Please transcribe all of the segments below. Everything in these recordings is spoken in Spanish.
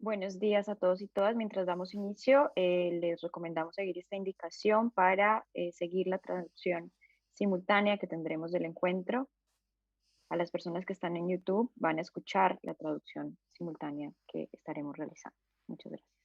Buenos días a todos y todas. Mientras damos inicio, les recomendamos seguir esta indicación para seguir la traducción simultánea que tendremos del encuentro. A las personas que están en YouTube van a escuchar la traducción simultánea que estaremos realizando. Muchas gracias.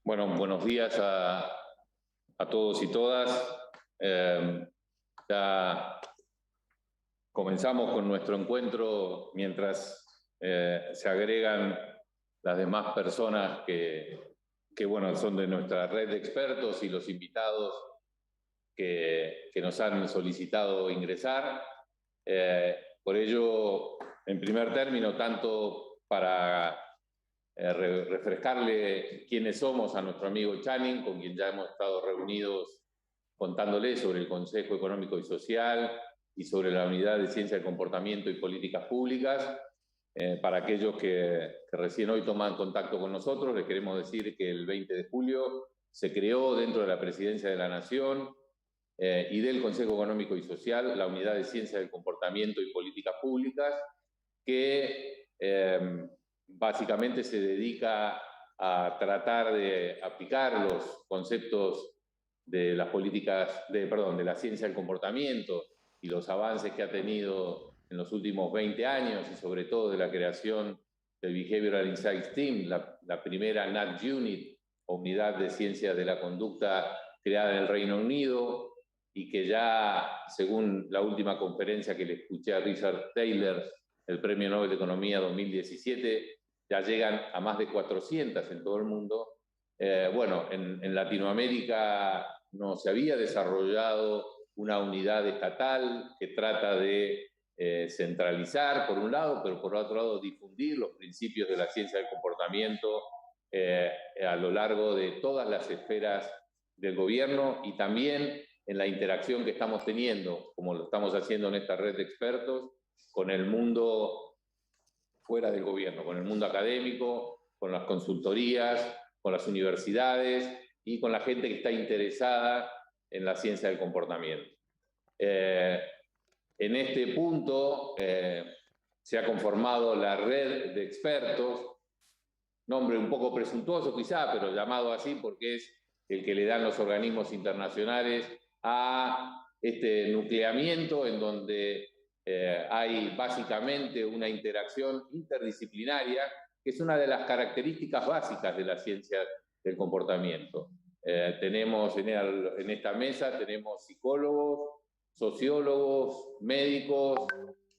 Bueno, buenos días a todos y todas. Ya comenzamos con nuestro encuentro mientras se agregan las demás personas que bueno, son de nuestra red de expertos y los invitados que nos han solicitado ingresar. Por ello, en primer término, tanto para refrescarle quiénes somos a nuestro amigo Channing, con quien ya hemos estado reunidos contándole sobre el Consejo Económico y Social y sobre la Unidad de Ciencia del Comportamiento y Políticas Públicas. Para aquellos que recién hoy toman contacto con nosotros, les queremos decir que el 20 de julio se creó dentro de la Presidencia de la Nación y del Consejo Económico y Social la Unidad de Ciencia del Comportamiento y Políticas Públicas, que básicamente se dedica a tratar de aplicar los conceptos de las políticas, de la ciencia del comportamiento y los avances que ha tenido en los últimos 20 años y sobre todo de la creación del Behavioral Insights Team, la primera NAT Unit, o Unidad de Ciencias de la Conducta creada en el Reino Unido, y que ya, según la última conferencia que le escuché a Richard Taylor, el Premio Nobel de Economía 2017, ya llegan a más de 400 en todo el mundo. Bueno, en Latinoamérica no se había desarrollado una unidad estatal que trata de centralizar, por un lado, pero por otro lado difundir los principios de la ciencia del comportamiento a lo largo de todas las esferas del gobierno y también en la interacción que estamos teniendo, como lo estamos haciendo en esta red de expertos, con el mundo fuera del gobierno, con el mundo académico, con las consultorías, con las universidades y con la gente que está interesada en la ciencia del comportamiento. En este punto se ha conformado la red de expertos, nombre un poco presuntuoso quizá, pero llamado así porque es el que le dan los organismos internacionales a este nucleamiento en donde hay básicamente una interacción interdisciplinaria, que es una de las características básicas de la ciencia del comportamiento. Tenemos en esta mesa tenemos psicólogos, sociólogos, médicos,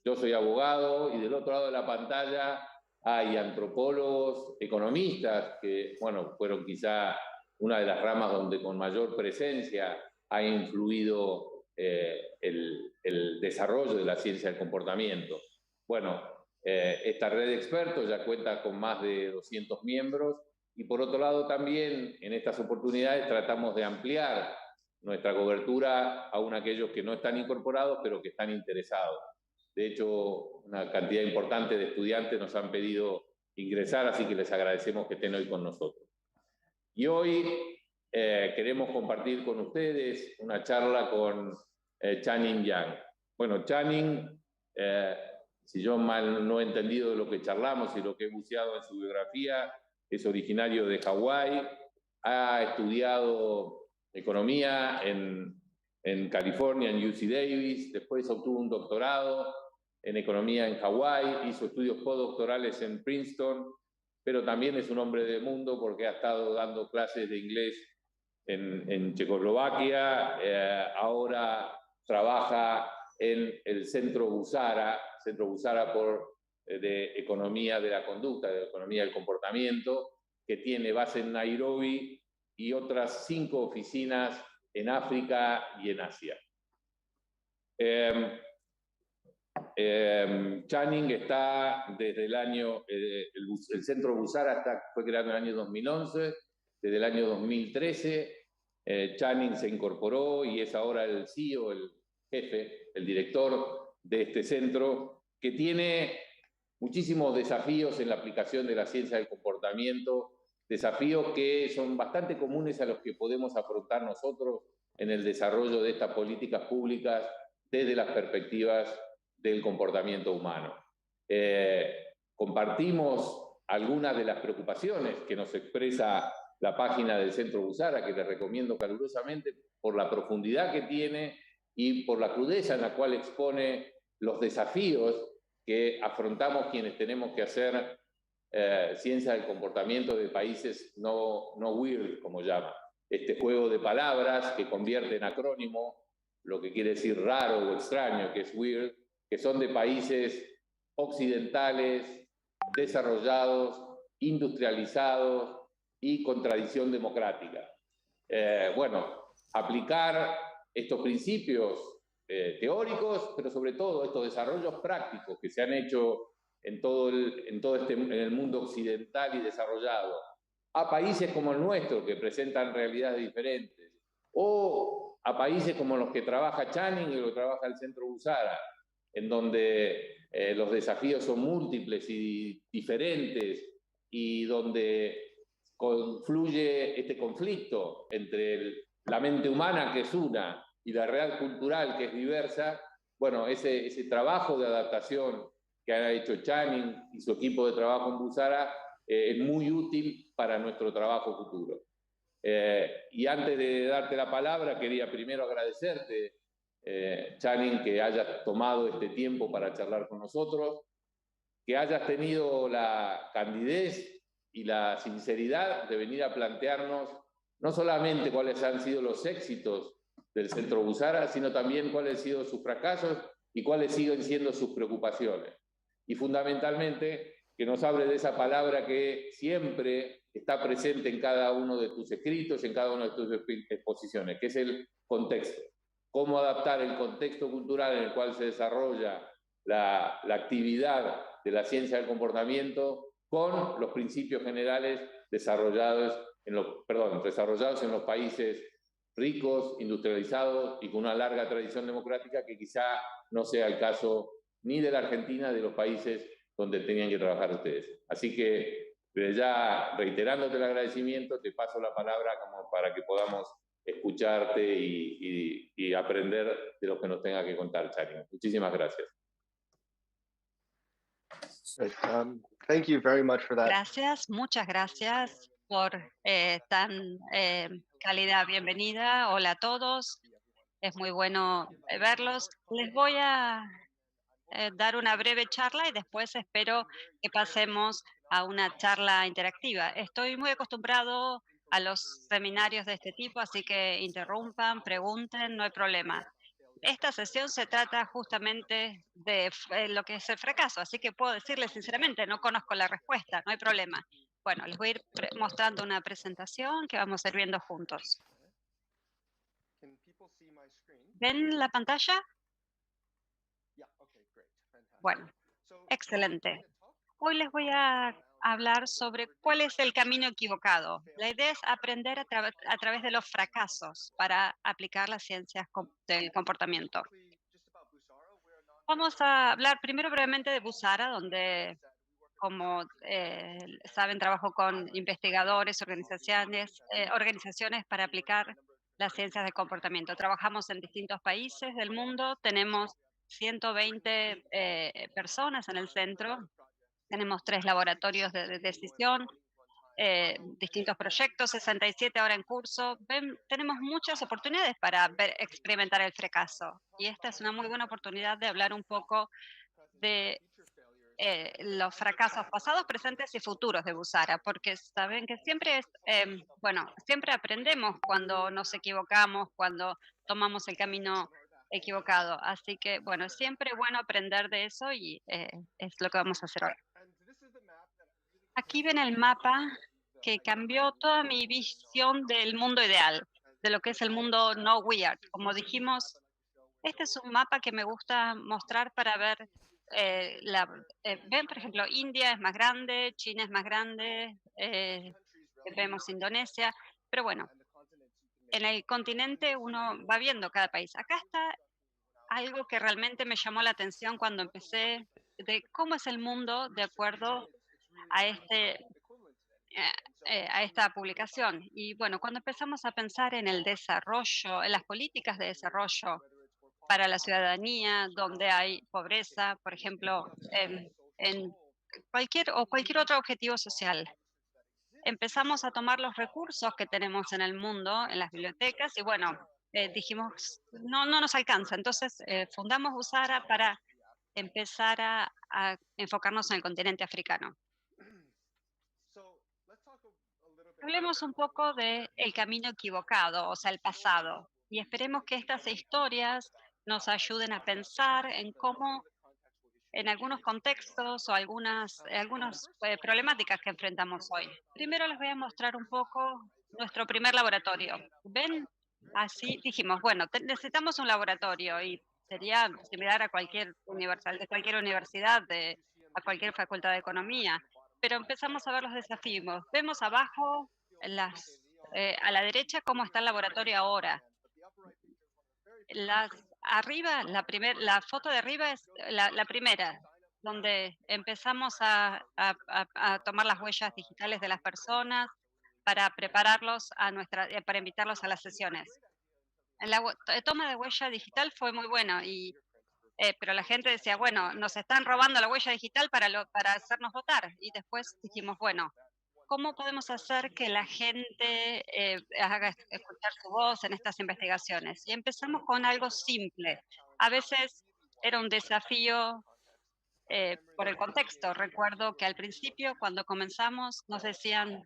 yo soy abogado, y del otro lado de la pantalla hay antropólogos, economistas, que bueno, fueron quizá una de las ramas donde con mayor presencia ha influido el desarrollo de la ciencia del comportamiento. Bueno, esta red de expertos ya cuenta con más de 200 miembros, y por otro lado también en estas oportunidades tratamos de ampliar nuestra cobertura aún a aquellos que no están incorporados pero que están interesados. De hecho, una cantidad importante de estudiantes nos han pedido ingresar, así que les agradecemos que estén hoy con nosotros. Y hoy queremos compartir con ustedes una charla con Channing Yang. Bueno, Channing, si yo mal no he entendido de lo que charlamos y lo que he buceado en su biografía, es originario de Hawái, ha estudiado economía en California, en UC Davis, después obtuvo un doctorado en economía en Hawái, hizo estudios postdoctorales en Princeton, pero también es un hombre de mundo porque ha estado dando clases de inglés en Checoslovaquia, ahora trabaja en el Centro Busara de Economía de la Conducta, de Economía del Comportamiento, que tiene base en Nairobi y otras 5 oficinas en África y en Asia. Channing está desde el año, el Centro Busara fue creado en el año 2011, desde el año 2013 Channing se incorporó y es ahora el CEO, el jefe, el director de este centro, que tiene muchísimos desafíos en la aplicación de la ciencia del comportamiento, desafíos que son bastante comunes a los que podemos afrontar nosotros en el desarrollo de estas políticas públicas desde las perspectivas del comportamiento humano. Compartimos algunas de las preocupaciones que nos expresa la página del Centro Busara, que les recomiendo calurosamente por la profundidad que tiene y por la crudeza en la cual expone los desafíos que afrontamos quienes tenemos que hacer ciencia del comportamiento de países no weird, como llama. Este juego de palabras que convierte en acrónimo lo que quiere decir raro o extraño, que es weird, que son de países occidentales, desarrollados, industrializados y con tradición democrática. Bueno, aplicar estos principios teóricos, pero sobre todo estos desarrollos prácticos que se han hecho en el mundo occidental y desarrollado, a países como el nuestro, que presentan realidades diferentes, o a países como los que trabaja Channing y los que trabaja el Centro Busara, en donde los desafíos son múltiples y diferentes, y donde confluye este conflicto entre la mente humana, que es una, y la realidad cultural, que es diversa. Bueno, ese trabajo de adaptación que ha hecho Channing y su equipo de trabajo en Busara es muy útil para nuestro trabajo futuro. Y antes de darte la palabra, quería primero agradecerte, Channing, que hayas tomado este tiempo para charlar con nosotros, que hayas tenido la candidez y la sinceridad de venir a plantearnos no solamente cuáles han sido los éxitos del Centro Busara, sino también cuáles han sido sus fracasos y cuáles siguen siendo sus preocupaciones. Y fundamentalmente que nos hable de esa palabra que siempre está presente en cada uno de tus escritos, en cada una de tus exposiciones, que es el contexto. Cómo adaptar el contexto cultural en el cual se desarrolla la actividad de la ciencia del comportamiento con los principios generales desarrollados en los países ricos, industrializados y con una larga tradición democrática, que quizá no sea el caso ni de la Argentina, de los países donde tenían que trabajar ustedes. Así que, desde ya, reiterándote el agradecimiento, te paso la palabra como para que podamos escucharte y aprender de lo que nos tenga que contar, Channing. Muchísimas gracias. Thank you very much for that. Gracias, muchas gracias por tan cálida bienvenida. Hola a todos. Es muy bueno verlos. Les voy a dar una breve charla y después espero que pasemos a una charla interactiva. Estoy muy acostumbrado a los seminarios de este tipo, así que interrumpan, pregunten, no hay problema. Esta sesión se trata justamente de lo que es el fracaso, así que puedo decirles sinceramente, no conozco la respuesta, no hay problema. Bueno, les voy a ir mostrando una presentación que vamos a ir viendo juntos. ¿Ven la pantalla? Bueno, excelente. Hoy les voy a hablar sobre cuál es el camino equivocado. La idea es aprender a través de los fracasos para aplicar las ciencias del comportamiento. Vamos a hablar primero brevemente de Busara, donde, como saben, trabajo con investigadores, organizaciones para aplicar las ciencias del comportamiento. Trabajamos en distintos países del mundo, tenemos 120 personas en el centro, tenemos 3 laboratorios de decisión, distintos proyectos, 67 ahora en curso. Tenemos muchas oportunidades para experimentar el fracaso. Y esta es una muy buena oportunidad de hablar un poco de los fracasos pasados, presentes y futuros de Busara, porque saben que siempre siempre aprendemos cuando nos equivocamos, cuando tomamos el camino equivocado. Así que, bueno, es siempre bueno aprender de eso y es lo que vamos a hacer hoy. Aquí ven el mapa que cambió toda mi visión del mundo ideal, de lo que es el mundo no weird. Como dijimos, este es un mapa que me gusta mostrar para ver, ven, por ejemplo, India es más grande, China es más grande, vemos Indonesia, pero bueno, en el continente uno va viendo cada país. Acá está algo que realmente me llamó la atención cuando empecé, de cómo es el mundo de acuerdo a a esta publicación. Y bueno, cuando empezamos a pensar en el desarrollo, en las políticas de desarrollo para la ciudadanía, donde hay pobreza, por ejemplo, en cualquier otro objetivo social, empezamos a tomar los recursos que tenemos en el mundo, en las bibliotecas, y bueno, dijimos, no nos alcanza. Entonces, fundamos Busara para empezar a enfocarnos en el continente africano. Hablemos un poco del camino equivocado, o sea, el pasado, y esperemos que estas historias nos ayuden a pensar en cómo en algunos contextos o algunas problemáticas que enfrentamos hoy. Primero les voy a mostrar un poco nuestro primer laboratorio. ¿Ven? Así dijimos, bueno, necesitamos un laboratorio y sería similar a de cualquier universidad, a cualquier facultad de economía, pero empezamos a ver los desafíos. Vemos abajo, a la derecha, cómo está el laboratorio ahora. Arriba, la foto de arriba es la primera, donde empezamos a tomar las huellas digitales de las personas para prepararlos para invitarlos a las sesiones. Toma de huella digital fue muy bueno, pero la gente decía, bueno, nos están robando la huella digital para hacernos votar. Y después dijimos, bueno, ¿cómo podemos hacer que la gente haga escuchar su voz en estas investigaciones? Y empezamos con algo simple. A veces era un desafío por el contexto. Recuerdo que al principio, cuando comenzamos, nos decían,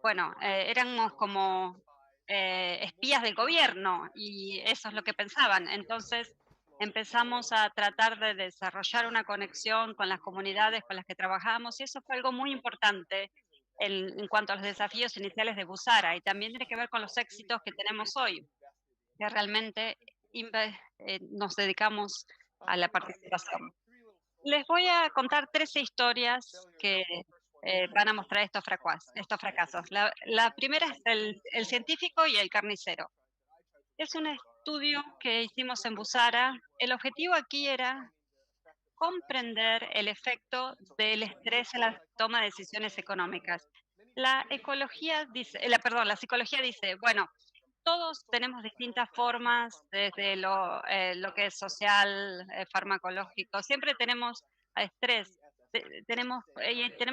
bueno, éramos como espías del gobierno y eso es lo que pensaban. Entonces empezamos a tratar de desarrollar una conexión con las comunidades con las que trabajamos y eso fue algo muy importante en cuanto a los desafíos iniciales de Busara y también tiene que ver con los éxitos que tenemos hoy, que realmente nos dedicamos a la participación. Les voy a contar 13 historias que van a mostrar estos fracasos. La primera es el científico y el carnicero. Es un estudio que hicimos en Busara. El objetivo aquí era comprender el efecto del estrés en la toma de decisiones económicas. La psicología dice, bueno, todos tenemos distintas formas, desde lo que es social, farmacológico. Siempre tenemos estrés, tenemos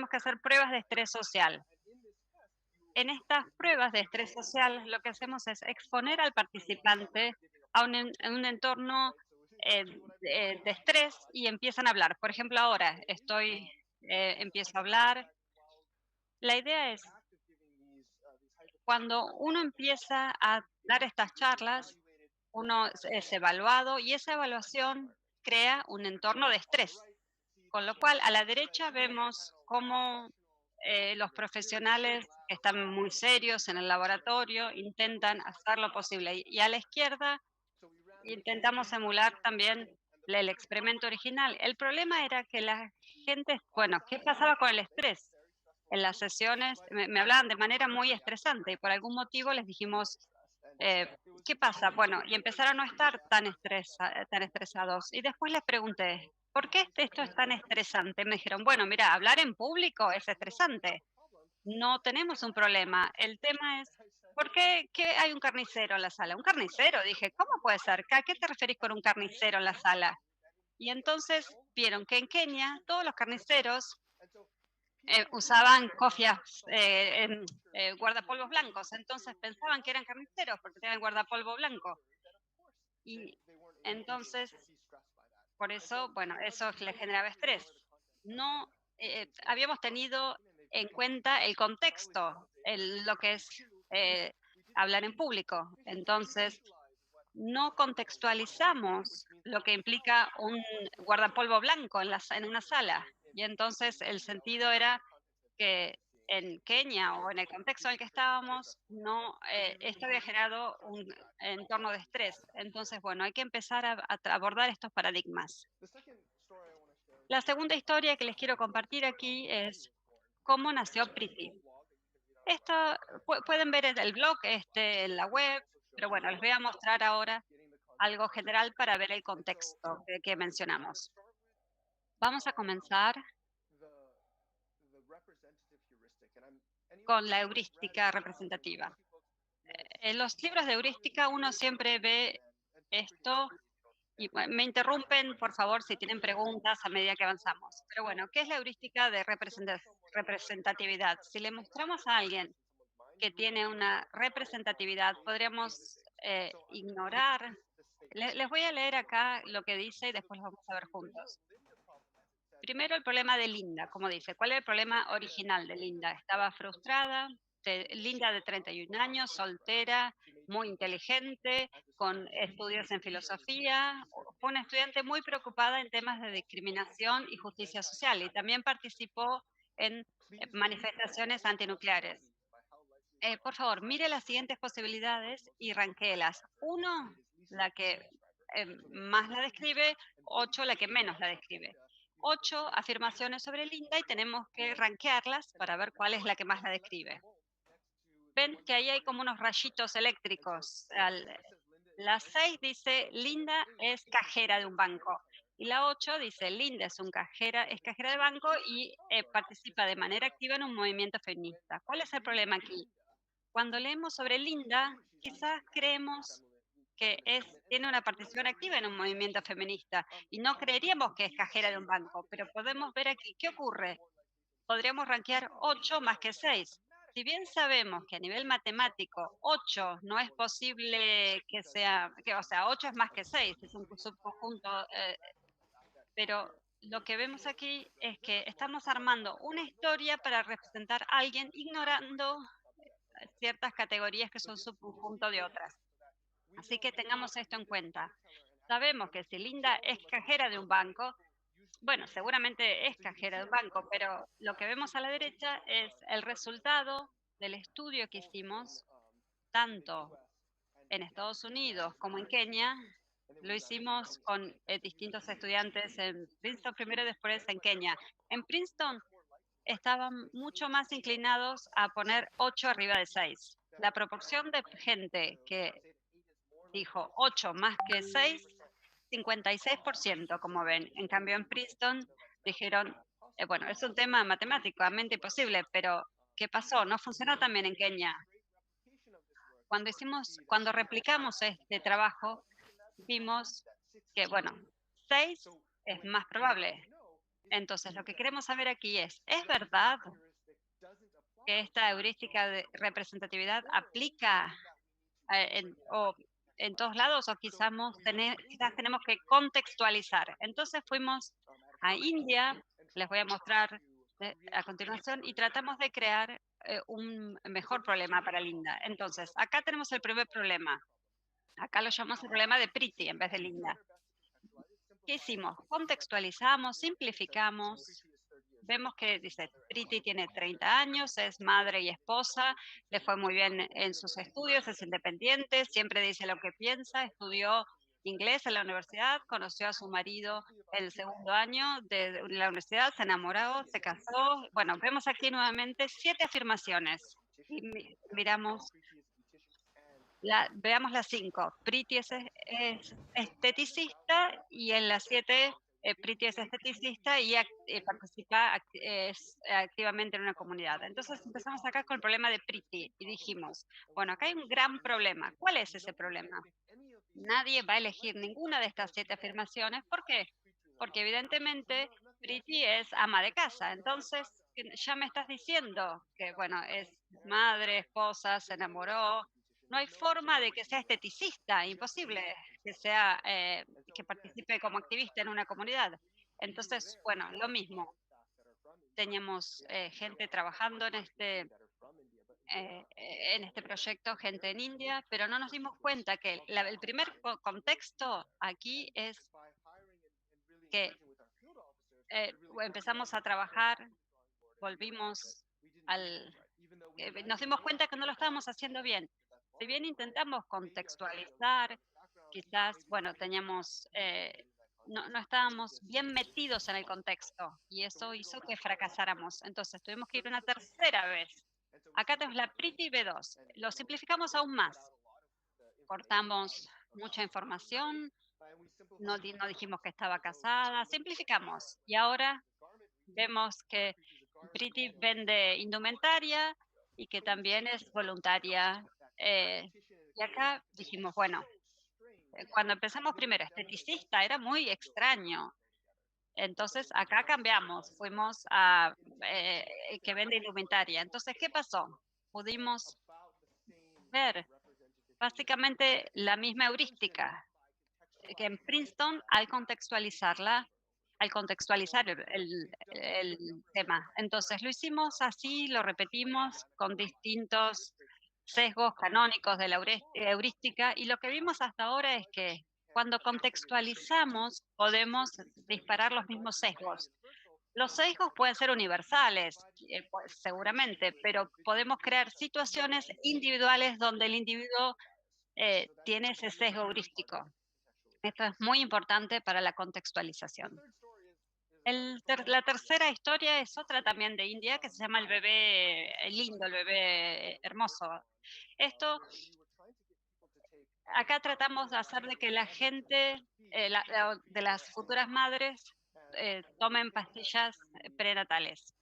que hacer pruebas de estrés social. en estas pruebas de estrés social lo que hacemos es exponer al participante a un entorno de estrés y empiezan a hablar. Por ejemplo, ahora empiezo a hablar. La idea es, cuando uno empieza a dar estas charlas, uno es evaluado y esa evaluación crea un entorno de estrés. Con lo cual, a la derecha vemos cómo los profesionales que están muy serios en el laboratorio intentan hacer lo posible. Y a la izquierda intentamos emular también el experimento original. El problema era que la gente, bueno, ¿qué pasaba con el estrés? En las sesiones me hablaban de manera muy estresante y por algún motivo les dijimos, ¿qué pasa? Bueno, y empezaron a no estar tan estresados. Y después les pregunté, ¿por qué esto es tan estresante? Me dijeron, bueno, mira, hablar en público es estresante. No tenemos un problema. El tema es, ¿por qué hay un carnicero en la sala? Un carnicero, dije, ¿cómo puede ser? ¿A qué te referís con un carnicero en la sala? Y entonces vieron que en Kenia todos los carniceros usaban cofias, guardapolvos blancos, entonces pensaban que eran carniceros porque tenían guardapolvo blanco. Y entonces, por eso, bueno, eso le generaba estrés. No habíamos tenido en cuenta el contexto, lo que es hablar en público. Entonces, no contextualizamos lo que implica un guardapolvo blanco en una sala. Y entonces el sentido era que en Kenia o en el contexto en el que estábamos, no, esto había generado un entorno de estrés. Entonces, bueno, hay que empezar a abordar estos paradigmas. La segunda historia que les quiero compartir aquí es cómo nació Priti. Esto pueden ver en el blog, en la web, pero bueno, les voy a mostrar ahora algo general para ver el contexto que mencionamos. Vamos a comenzar con la heurística representativa. En los libros de heurística uno siempre ve esto y me interrumpen, por favor, si tienen preguntas a medida que avanzamos. Pero bueno, ¿qué es la heurística de representatividad? Si le mostramos a alguien que tiene una representatividad, podríamos ignorar. Les voy a leer acá lo que dice y después lo vamos a ver juntos. Primero el problema de Linda, como dice, ¿cuál es el problema original de Linda? Estaba frustrada, Linda de 31 años, soltera, muy inteligente, con estudios en filosofía, fue una estudiante muy preocupada en temas de discriminación y justicia social y también participó en manifestaciones antinucleares. Por favor, mire las siguientes posibilidades y ranquéelas. 1, la que más la describe, 8, la que menos la describe. 8 afirmaciones sobre Linda y tenemos que rankearlas para ver cuál es la que más la describe. Ven que ahí hay como unos rayitos eléctricos. La 6 dice, Linda es cajera de un banco. Y la 8 dice, Linda es cajera de banco y participa de manera activa en un movimiento feminista. ¿Cuál es el problema aquí? Cuando leemos sobre Linda, quizás creemos que tiene una participación activa en un movimiento feminista y no creeríamos que es cajera de un banco, pero podemos ver aquí qué ocurre. Podríamos rankear 8 más que 6. Si bien sabemos que a nivel matemático 8 no es posible que sea, o sea, 8 es más que 6, es un subconjunto, pero lo que vemos aquí es que estamos armando una historia para representar a alguien ignorando ciertas categorías que son subconjunto de otras. Así que tengamos esto en cuenta. Sabemos que si Linda es cajera de un banco, bueno, seguramente es cajera de un banco, pero lo que vemos a la derecha es el resultado del estudio que hicimos, tanto en Estados Unidos como en Kenia. Lo hicimos con distintos estudiantes en Princeton primero y después en Kenia. En Princeton estaban mucho más inclinados a poner 8 arriba de 6. La proporción de gente que dijo 8 más que 6, 56%, como ven. En cambio, en Princeton dijeron, bueno, es un tema matemáticamente imposible, pero ¿qué pasó? No funcionó también en Kenia. Cuando replicamos este trabajo, vimos que, bueno, 6 es más probable. Entonces, lo que queremos saber aquí ¿es verdad que esta heurística de representatividad aplica en todos lados o quizás tenemos que contextualizar. Entonces fuimos a India, les voy a mostrar a continuación, y tratamos de crear un mejor problema para Linda. Entonces, acá tenemos el primer problema. Acá lo llamamos el problema de Priti en vez de Linda. ¿Qué hicimos? Contextualizamos, simplificamos. Vemos que dice, Priti tiene 30 años, es madre y esposa, le fue muy bien en sus estudios, es independiente, siempre dice lo que piensa, estudió inglés en la universidad, conoció a su marido el segundo año de la universidad, se enamoró, se casó. Bueno, vemos aquí nuevamente 7 afirmaciones. Y miramos, veamos las 5. Priti es esteticista y en las 7 Priti es esteticista y participa activamente en una comunidad. Entonces empezamos acá con el problema de Priti y dijimos, bueno, acá hay un gran problema. ¿Cuál es ese problema? Nadie va a elegir ninguna de estas 7 afirmaciones. ¿Por qué? Porque evidentemente Priti es ama de casa. Entonces ya me estás diciendo que, bueno, es madre, esposa, se enamoró. No hay forma de que sea esteticista, imposible que sea que participe como activista en una comunidad. Entonces, bueno, lo mismo. Teníamos gente trabajando en este proyecto, gente en India, pero no nos dimos cuenta que el primer contexto aquí es que empezamos a trabajar, volvimos nos dimos cuenta que no lo estábamos haciendo bien. Si bien intentamos contextualizar, quizás, bueno, no estábamos bien metidos en el contexto y eso hizo que fracasáramos. Entonces tuvimos que ir una tercera vez. Acá tenemos la Priti B2. Lo simplificamos aún más. Cortamos mucha información, no dijimos que estaba casada, simplificamos. Y ahora vemos que Priti vende indumentaria y que también es voluntaria. Y acá dijimos, bueno, cuando empezamos primero, esteticista, era muy extraño. Entonces acá cambiamos, fuimos a que vende indumentaria. Entonces, ¿qué pasó? Pudimos ver básicamente la misma heurística que en Princeton al contextualizar el tema. Entonces lo hicimos así, lo repetimos con distintos sesgos canónicos de la heurística y lo que vimos hasta ahora es que cuando contextualizamos podemos disparar los mismos sesgos. Los sesgos pueden ser universales, seguramente, pero podemos crear situaciones individuales donde el individuo tiene ese sesgo heurístico. Esto es muy importante para la contextualización. La tercera historia es otra también de India que se llama el bebé lindo, el bebé hermoso. Acá tratamos de hacer de que la gente, de las futuras madres, tomen pastillas prenatales.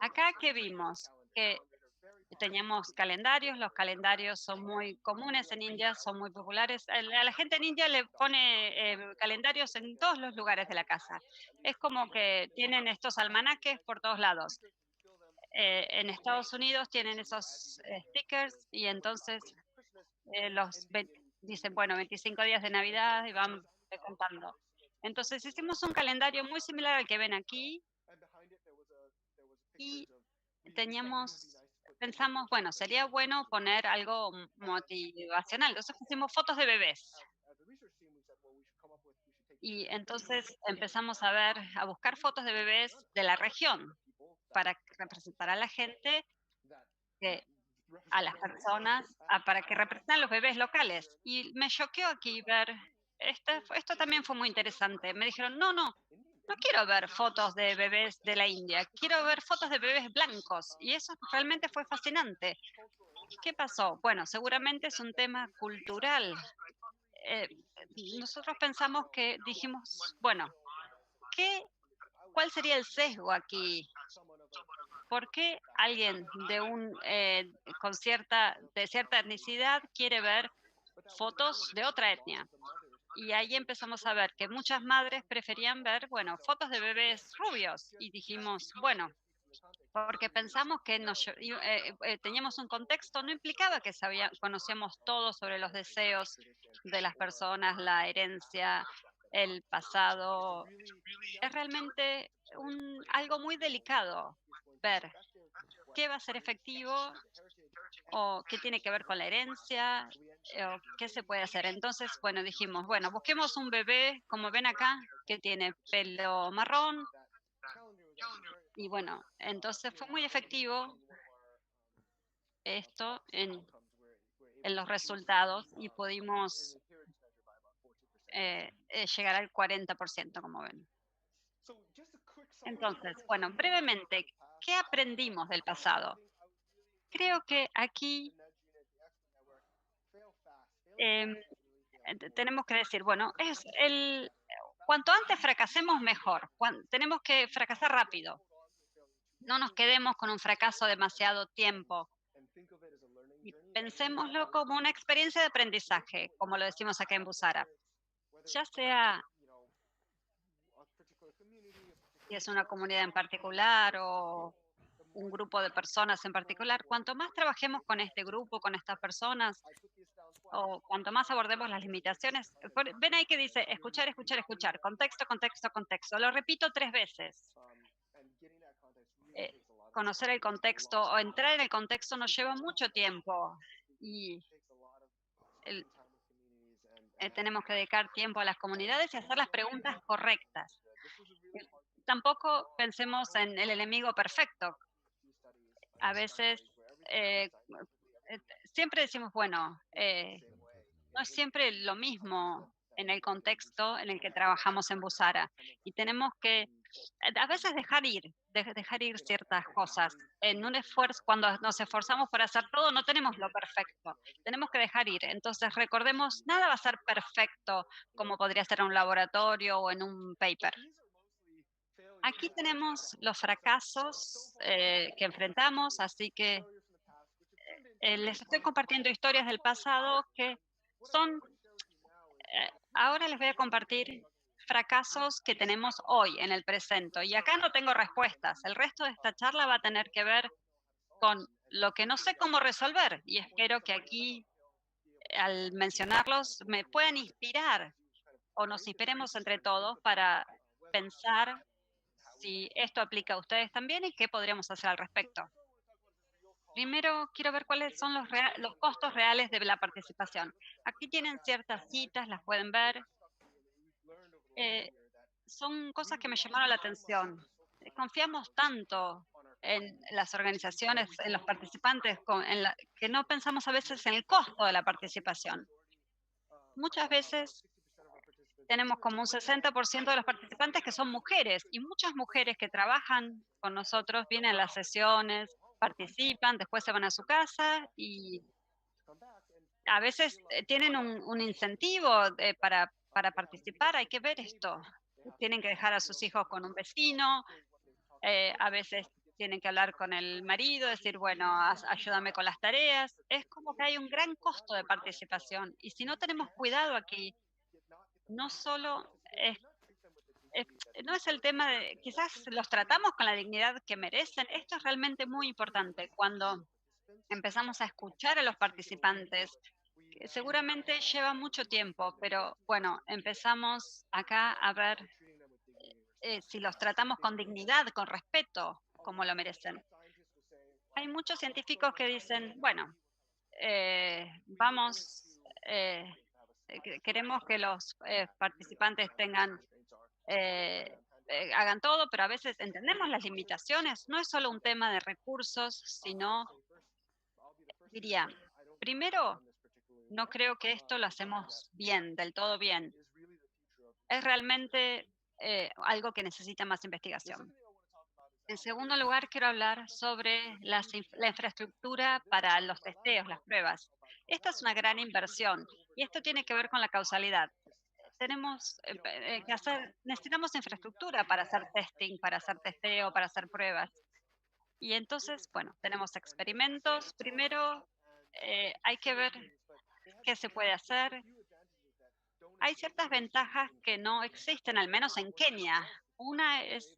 Acá, ¿qué vimos? Que teníamos calendarios, los calendarios son muy comunes en India, son muy populares. A la gente en India le pone calendarios en todos los lugares de la casa. Es como que tienen estos almanaques por todos lados. En Estados Unidos tienen esos stickers y entonces dicen, bueno, 25 días de Navidad y van contando. Entonces hicimos un calendario muy similar al que ven aquí y pensamos, bueno, sería bueno poner algo motivacional. Entonces pusimos fotos de bebés. Y entonces empezamos a buscar fotos de bebés de la región para representar a la gente, a las personas, para que representen a los bebés locales. Y me choqueó aquí ver, esto también fue muy interesante. Me dijeron, no quiero ver fotos de bebés de la India, quiero ver fotos de bebés blancos. Y eso realmente fue fascinante. ¿Qué pasó? Bueno, seguramente es un tema cultural. Nosotros pensamos dijimos, bueno, ¿cuál sería el sesgo aquí? ¿Por qué alguien de cierta etnicidad quiere ver fotos de otra etnia? Y ahí empezamos a ver que muchas madres preferían ver, bueno, fotos de bebés rubios. Y dijimos, bueno, porque pensamos que teníamos un contexto, no implicaba que conocíamos todo sobre los deseos de las personas, la herencia, el pasado. Es realmente algo muy delicado ver qué va a ser efectivo o qué tiene que ver con la herencia o qué se puede hacer. Entonces, bueno, dijimos, bueno, busquemos un bebé, como ven acá, que tiene pelo marrón. Y bueno, entonces fue muy efectivo esto en los resultados y pudimos llegar al 40%, como ven. Entonces, bueno, brevemente, ¿qué aprendimos del pasado? Creo que aquí tenemos que decir, bueno, cuanto antes fracasemos, mejor. Tenemos que fracasar rápido. No nos quedemos con un fracaso demasiado tiempo. Y pensémoslo como una experiencia de aprendizaje, como lo decimos acá en Busara. Ya sea si es una comunidad en particular o un grupo de personas en particular, cuanto más trabajemos con este grupo, con estas personas, o cuanto más abordemos las limitaciones, ven ahí que dice escuchar, escuchar, escuchar, contexto, contexto, contexto. Lo repito 3 veces. Conocer el contexto o entrar en el contexto nos lleva mucho tiempo y tenemos que dedicar tiempo a las comunidades y hacer las preguntas correctas. Tampoco pensemos en el enemigo perfecto. A veces siempre decimos, bueno, no es siempre lo mismo en el contexto en el que trabajamos en Busara. Y tenemos que a veces dejar ir ciertas cosas. En un esfuerzo, cuando nos esforzamos por hacer todo, no tenemos lo perfecto. Tenemos que dejar ir. Entonces, recordemos, nada va a ser perfecto como podría ser en un laboratorio o en un paper. Aquí tenemos los fracasos que enfrentamos, así que les estoy compartiendo historias del pasado que son, ahora les voy a compartir fracasos que tenemos hoy en el presente. Y acá no tengo respuestas. El resto de esta charla va a tener que ver con lo que no sé cómo resolver. Y espero que aquí, al mencionarlos, me puedan inspirar o nos inspiremos entre todos para pensar si esto aplica a ustedes también y qué podríamos hacer al respecto. Primero, quiero ver cuáles son los costos reales de la participación. Aquí tienen ciertas citas, las pueden ver. Son cosas que me llamaron la atención. Confiamos tanto en las organizaciones, en los participantes, que no pensamos a veces en el costo de la participación. Muchas veces tenemos como un 60% de los participantes que son mujeres y muchas mujeres que trabajan con nosotros vienen a las sesiones, participan, después se van a su casa y a veces tienen un incentivo para participar. Hay que ver esto. Tienen que dejar a sus hijos con un vecino, a veces tienen que hablar con el marido, decir, bueno, ayúdame con las tareas. Es como que hay un gran costo de participación. Y si no tenemos cuidado aquí, no solo no es el tema de, quizás los tratamos con la dignidad que merecen. Esto es realmente muy importante. Cuando empezamos a escuchar a los participantes, que seguramente lleva mucho tiempo, pero bueno, empezamos acá a ver si los tratamos con dignidad, con respeto, como lo merecen. Hay muchos científicos que dicen, bueno, queremos que los participantes hagan todo, pero a veces entendemos las limitaciones. No es solo un tema de recursos, sino, diría, primero, no creo que esto lo hacemos bien, del todo bien. Es realmente algo que necesita más investigación. En segundo lugar, quiero hablar sobre la infraestructura para los testeos, las pruebas. Esta es una gran inversión y esto tiene que ver con la causalidad. Tenemos necesitamos infraestructura para hacer testing, para hacer testeo, para hacer pruebas. Y entonces, bueno, tenemos experimentos. Primero, hay que ver qué se puede hacer. Hay ciertas ventajas que no existen, al menos en Kenia. Una es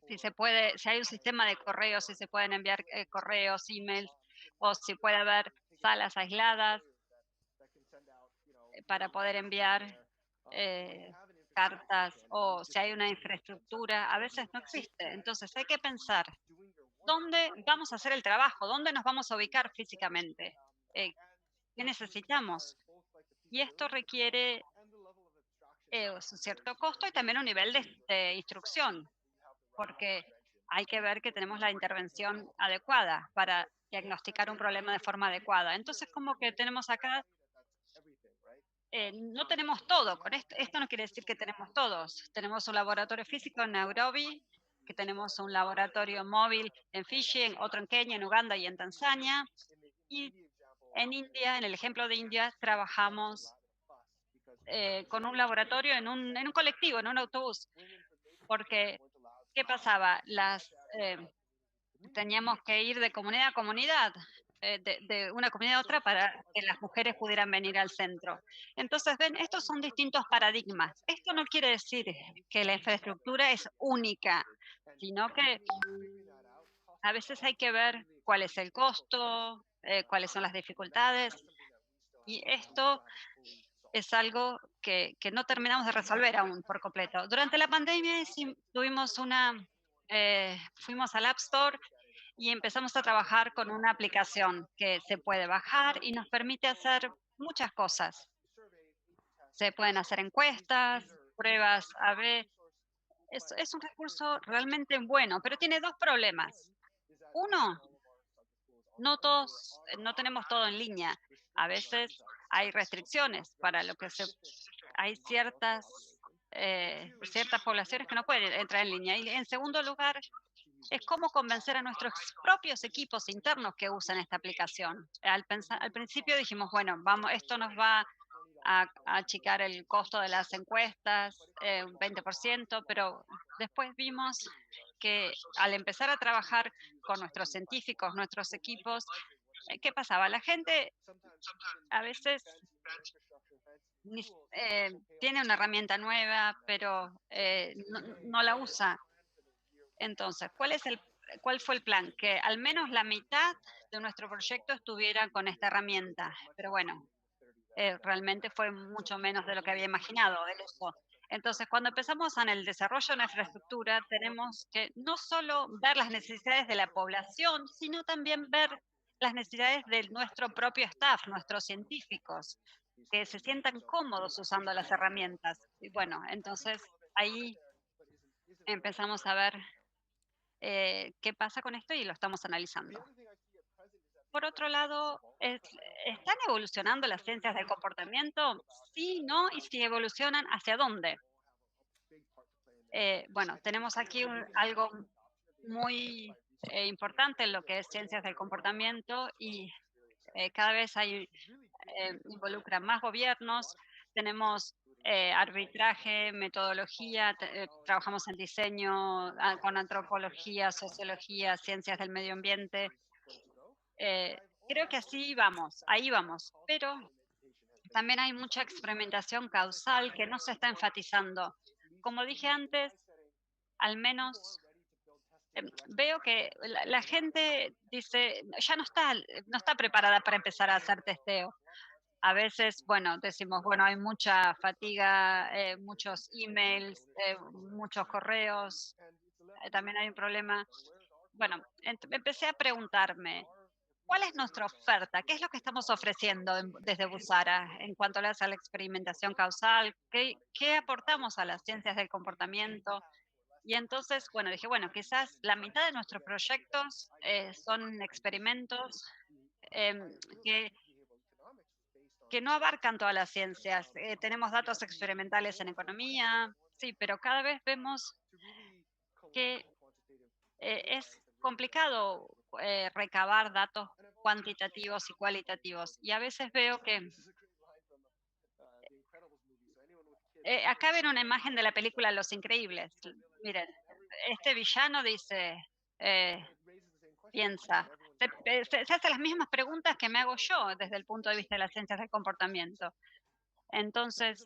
si se puede, si hay un sistema de correos, si se pueden enviar correos, emails, o si puede haber salas aisladas para poder enviar cartas, o si hay una infraestructura, a veces no existe. Entonces hay que pensar, ¿dónde vamos a hacer el trabajo? ¿Dónde nos vamos a ubicar físicamente? ¿Qué necesitamos? Y esto requiere un cierto costo y también un nivel de instrucción, porque hay que ver que tenemos la intervención adecuada para diagnosticar un problema de forma adecuada. Entonces, como que tenemos acá, no tenemos todo. Con esto no quiere decir que tenemos todos. Tenemos un laboratorio físico en Nairobi, que tenemos un laboratorio móvil en Fiji, otro en Kenia, en Uganda y en Tanzania. Y en India, en el ejemplo de India, trabajamos con un laboratorio en un colectivo, en un autobús, porque ¿qué pasaba? Teníamos que ir de comunidad a comunidad, de una comunidad a otra para que las mujeres pudieran venir al centro. Entonces, ven, estos son distintos paradigmas. Esto no quiere decir que la infraestructura es única, sino que a veces hay que ver cuál es el costo, cuáles son las dificultades, y esto es algo que no terminamos de resolver aún por completo. Durante la pandemia fuimos al App Store y empezamos a trabajar con una aplicación que se puede bajar y nos permite hacer muchas cosas. Se pueden hacer encuestas, pruebas A/B. Es un recurso realmente bueno, pero tiene dos problemas. Uno, no tenemos todo en línea. A veces hay restricciones para lo que hay ciertas poblaciones que no pueden entrar en línea. Y en segundo lugar, es cómo convencer a nuestros propios equipos internos que usan esta aplicación. Al principio dijimos, bueno, vamos, esto nos va a achicar el costo de las encuestas un 20%, pero después vimos que al empezar a trabajar con nuestros científicos, nuestros equipos, ¿qué pasaba? La gente a veces tiene una herramienta nueva, pero no la usa. Entonces, ¿cuál fue el plan? Que al menos la mitad de nuestro proyecto estuviera con esta herramienta. Pero bueno, realmente fue mucho menos de lo que había imaginado el uso. Entonces, cuando empezamos en el desarrollo de una infraestructura, tenemos que no solo ver las necesidades de la población, sino también ver las necesidades de nuestro propio staff, nuestros científicos, que se sientan cómodos usando las herramientas. Y bueno, entonces ahí empezamos a ver qué pasa con esto y lo estamos analizando. Por otro lado, ¿están evolucionando las ciencias del comportamiento? Sí, no, y si evolucionan, ¿hacia dónde? Bueno, tenemos aquí algo muy importante en lo que es ciencias del comportamiento, y cada vez involucran más gobiernos. Tenemos arbitraje, metodología, trabajamos en diseño con antropología, sociología, ciencias del medio ambiente. Creo que así vamos, ahí vamos, pero también hay mucha experimentación causal que no se está enfatizando. Como dije antes, al menos veo que la gente dice, ya no está preparada para empezar a hacer testeo. A veces, bueno, decimos, bueno, hay mucha fatiga, muchos emails, muchos correos, también hay un problema. Bueno, empecé a preguntarme, ¿cuál es nuestra oferta? ¿Qué es lo que estamos ofreciendo desde Busara en cuanto a la experimentación causal? ¿Qué aportamos a las ciencias del comportamiento? Y entonces, bueno, dije, bueno, quizás la mitad de nuestros proyectos son experimentos em, que, que no abarcan todas las ciencias. Tenemos datos experimentales en economía, sí, pero cada vez vemos que es complicado recabar datos cuantitativos y cualitativos. Y a veces veo que acá ven una imagen de la película Los Increíbles. Miren, este villano dice, eh, piensa, se hace las mismas preguntas que me hago yo desde el punto de vista de las ciencias del comportamiento. Entonces,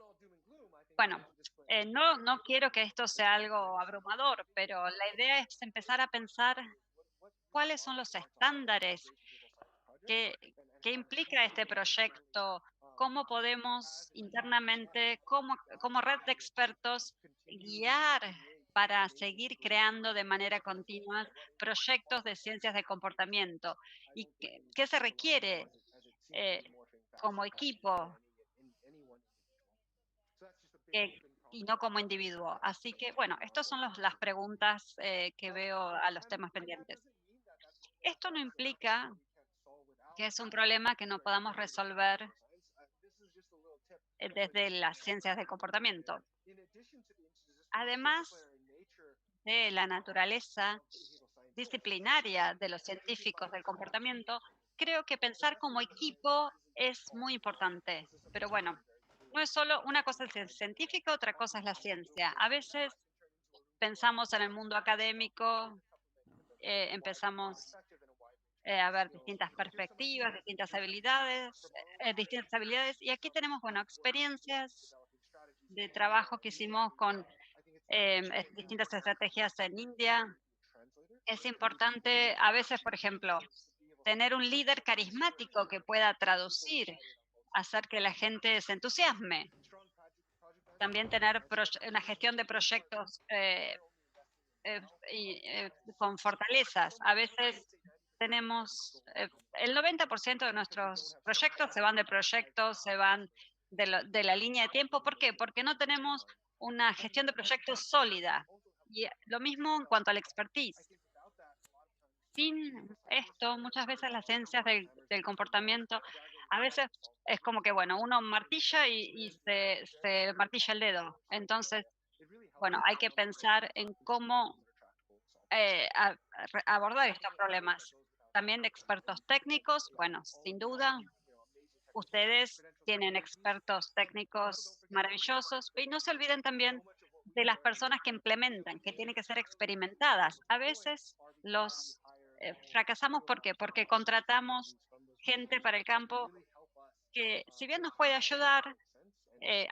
bueno, no quiero que esto sea algo abrumador, pero la idea es empezar a pensar cuáles son los estándares que, que implica este proyecto, cómo podemos internamente, como red de expertos, guiar para seguir creando de manera continua proyectos de ciencias de comportamiento y qué se requiere eh, como equipo y no como individuo. Así que, bueno, estas son las preguntas que veo a los temas pendientes. Esto no implica que es un problema que no podamos resolver desde las ciencias del comportamiento. Además de la naturaleza disciplinaria de los científicos del comportamiento, creo que pensar como equipo es muy importante. Pero bueno, no es solo una cosa es el científico, otra cosa es la ciencia. A veces pensamos en el mundo académico, empezamos a ver distintas perspectivas, distintas habilidades, y aquí tenemos, bueno, experiencias de trabajo que hicimos con distintas estrategias en India. Es importante a veces, por ejemplo, tener un líder carismático que pueda traducir, hacer que la gente se entusiasme. También tener una gestión de proyectos eh, con fortalezas. A veces tenemos el 90% de nuestros proyectos se van de la línea de tiempo. ¿Por qué? Porque no tenemos una gestión de proyectos sólida. Y lo mismo en cuanto al expertise. Sin esto, muchas veces las ciencias del comportamiento, a veces es como que, bueno, uno martilla y se martilla el dedo. Entonces, bueno, hay que pensar en cómo abordar estos problemas. También de expertos técnicos, bueno, sin duda, ustedes tienen expertos técnicos maravillosos y no se olviden también de las personas que implementan, que tienen que ser experimentadas. A veces los fracasamos, ¿por qué? Porque contratamos gente para el campo que, si bien nos puede ayudar,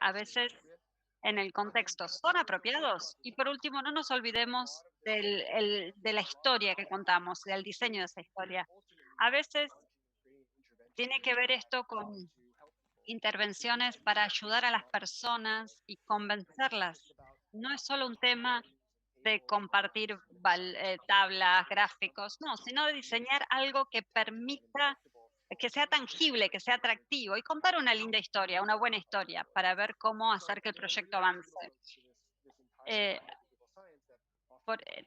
a veces en el contexto son apropiados. Y por último, no nos olvidemos de la historia que contamos, del diseño de esa historia. A veces tiene que ver esto con intervenciones para ayudar a las personas y convencerlas. No es solo un tema de compartir tablas, gráficos, no, sino de diseñar algo que permita que sea tangible, que sea atractivo y contar una linda historia, una buena historia, para ver cómo hacer que el proyecto avance.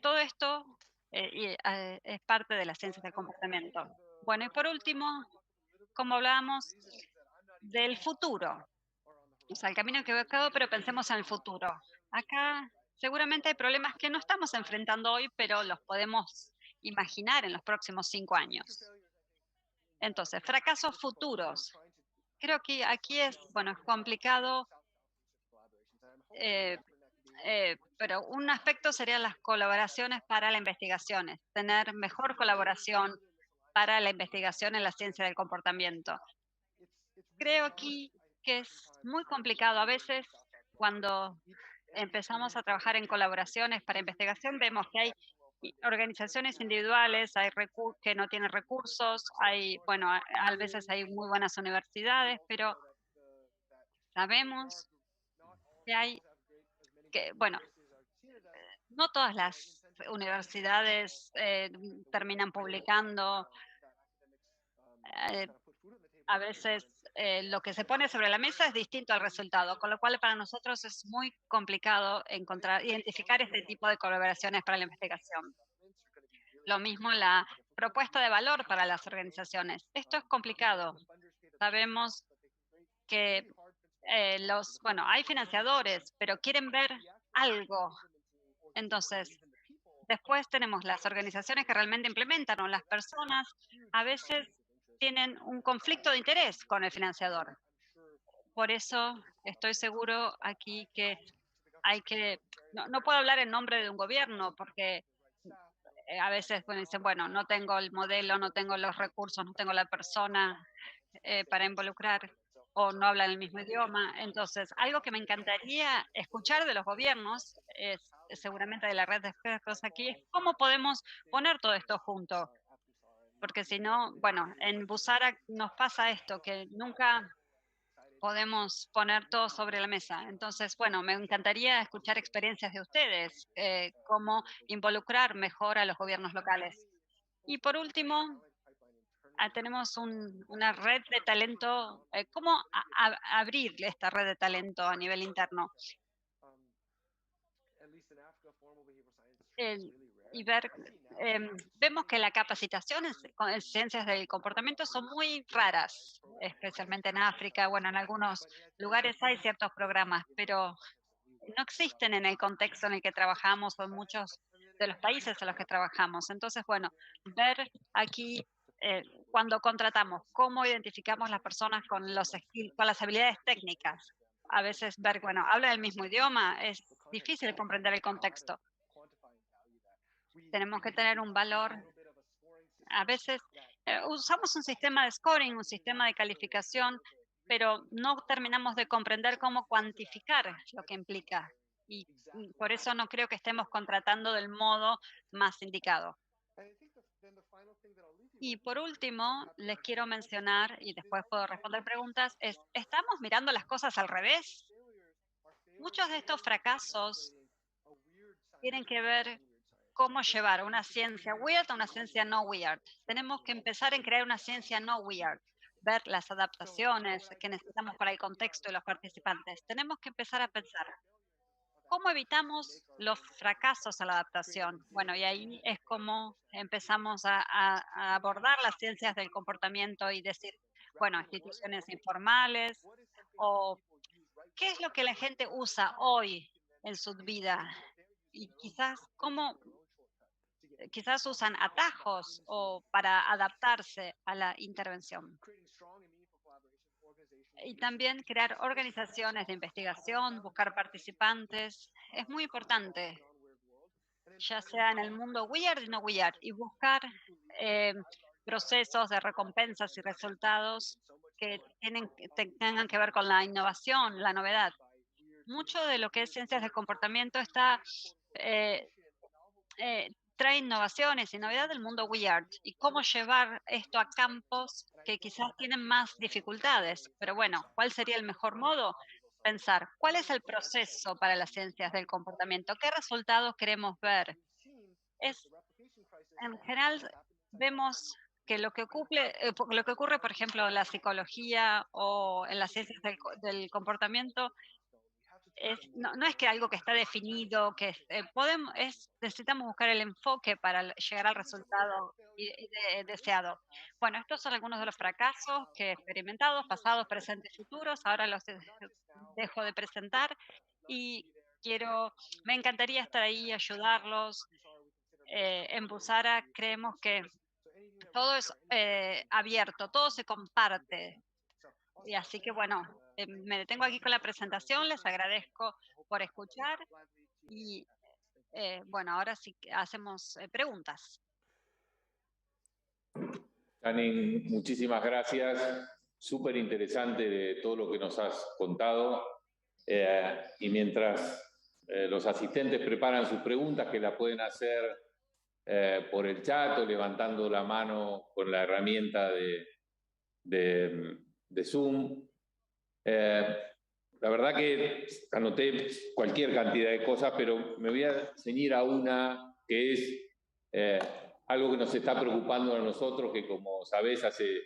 Todo esto es parte de las ciencias del comportamiento. Bueno, y por último, como hablábamos del futuro, o sea, el camino equivocado, pero pensemos en el futuro. Acá seguramente hay problemas que no estamos enfrentando hoy, pero los podemos imaginar en los próximos 5 años. Entonces, fracasos futuros. Creo que aquí es, bueno, es complicado, pero un aspecto serían las colaboraciones para las investigaciones, tener mejor colaboración para la investigación en la ciencia del comportamiento. Creo aquí que es muy complicado. A veces, cuando empezamos a trabajar en colaboraciones para investigación, vemos que hay organizaciones individuales, hay que no tienen recursos, hay, bueno, a veces hay muy buenas universidades, pero sabemos que hay, bueno, no todas las universidades terminan publicando. eh, a veces lo que se pone sobre la mesa es distinto al resultado, con lo cual para nosotros es muy complicado identificar este tipo de colaboraciones para la investigación. Lo mismo la propuesta de valor para las organizaciones. Esto es complicado. Sabemos que bueno, hay financiadores, pero quieren ver algo. Entonces, después tenemos las organizaciones que realmente implementan o las personas a veces tienen un conflicto de interés con el financiador. Por eso estoy seguro aquí que no puedo hablar en nombre de un gobierno porque a veces dicen, bueno, no tengo el modelo, no tengo los recursos, no tengo la persona para involucrar. o no hablan el mismo idioma. Entonces, algo que me encantaría escuchar de los gobiernos, seguramente de la red de expertos aquí, es cómo podemos poner todo esto junto. Porque si no, bueno, en Busara nos pasa esto, que nunca podemos poner todo sobre la mesa. Entonces, bueno, me encantaría escuchar experiencias de ustedes, cómo involucrar mejor a los gobiernos locales. Y por último, tenemos una red de talento. ¿Cómo abrir esta red de talento a nivel interno? El- y ver, vemos que las capacitaciones en ciencias del comportamiento son muy raras, especialmente en África. Bueno, en algunos lugares hay ciertos programas, pero no existen en el contexto en el que trabajamos o en muchos de los países en los que trabajamos. Entonces, bueno, ver aquí cuando contratamos, cómo identificamos las personas con los con las habilidades técnicas. A veces ver, bueno, habla el mismo idioma, es difícil comprender el contexto. Tenemos que tener un valor. A veces usamos un sistema de scoring, un sistema de calificación, pero no terminamos de comprender cómo cuantificar lo que implica. Y por eso no creo que estemos contratando del modo más indicado. Y por último, les quiero mencionar, y después puedo responder preguntas, ¿estamos mirando las cosas al revés? Muchos de estos fracasos tienen que ver cómo llevar una ciencia weird a una ciencia no weird. Tenemos que empezar en crear una ciencia no weird, ver las adaptaciones que necesitamos para el contexto de los participantes. Tenemos que empezar a pensar, ¿cómo evitamos los fracasos a la adaptación? Bueno, y ahí es como empezamos a abordar las ciencias del comportamiento y decir, bueno, instituciones informales o qué es lo que la gente usa hoy en su vida y quizás cómo quizás usan atajos o para adaptarse a la intervención. Y también crear organizaciones de investigación, buscar participantes, es muy importante, ya sea en el mundo weird y no weird, y buscar eh, procesos de recompensas y resultados que tengan que ver con la innovación, la novedad. Mucho de lo que es ciencias de comportamiento está eh, trae innovaciones y novedad del mundo weird y cómo llevar esto a campos que quizás tienen más dificultades. Pero bueno, ¿cuál sería el mejor modo? Pensar, ¿cuál es el proceso para las ciencias del comportamiento? ¿Qué resultados queremos ver? Es, en general, vemos que lo que ocurre, por ejemplo, en la psicología o en las ciencias del comportamiento no es que algo que está definido, necesitamos buscar el enfoque para llegar al resultado deseado. Bueno, estos son algunos de los fracasos que he experimentado, pasados, presentes, futuros. Ahora los dejo de presentar y me encantaría estar ahí y ayudarlos. En Busara creemos que todo es abierto, todo se comparte. Y así que bueno, me detengo aquí con la presentación, les agradezco por escuchar y bueno, ahora sí que hacemos preguntas. Janine, muchísimas gracias. Súper interesante de todo lo que nos has contado. Y mientras los asistentes preparan sus preguntas, que la pueden hacer por el chat o levantando la mano con la herramienta de Zoom. La verdad que anoté cualquier cantidad de cosas, pero me voy a ceñir a una que es algo que nos está preocupando a nosotros, que como sabés, hace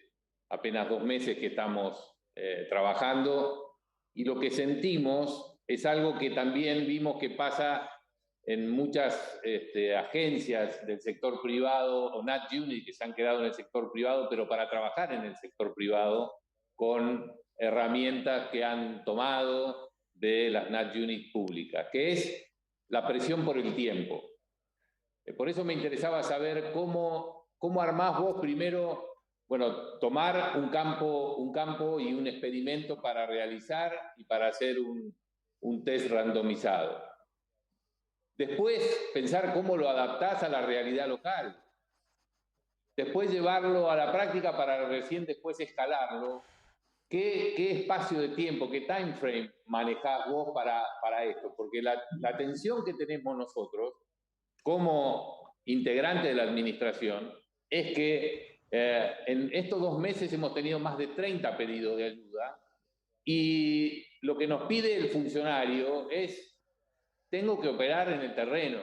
apenas 2 meses que estamos trabajando, y lo que sentimos es algo que también vimos que pasa en muchas agencias del sector privado o Nat Unit que se han quedado en el sector privado, pero para trabajar en el sector privado con herramientas que han tomado de las Nat Unit públicas, que es la presión por el tiempo. Por eso me interesaba saber cómo armás vos primero, bueno, tomar un campo y un experimento para realizar y para hacer un test randomizado. Después, pensar cómo lo adaptás a la realidad local. Después llevarlo a la práctica para recién después escalarlo. ¿qué espacio de tiempo, qué time frame manejás vos para esto? Porque la tensión que tenemos nosotros como integrante de la administración es que en estos 2 meses hemos tenido más de 30 pedidos de ayuda y lo que nos pide el funcionario es: tengo que operar en el terreno,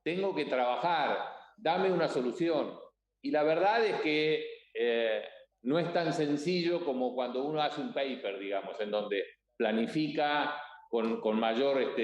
tengo que trabajar, dame una solución. Y la verdad es que no es tan sencillo como cuando uno hace un paper, digamos, en donde planifica con mayor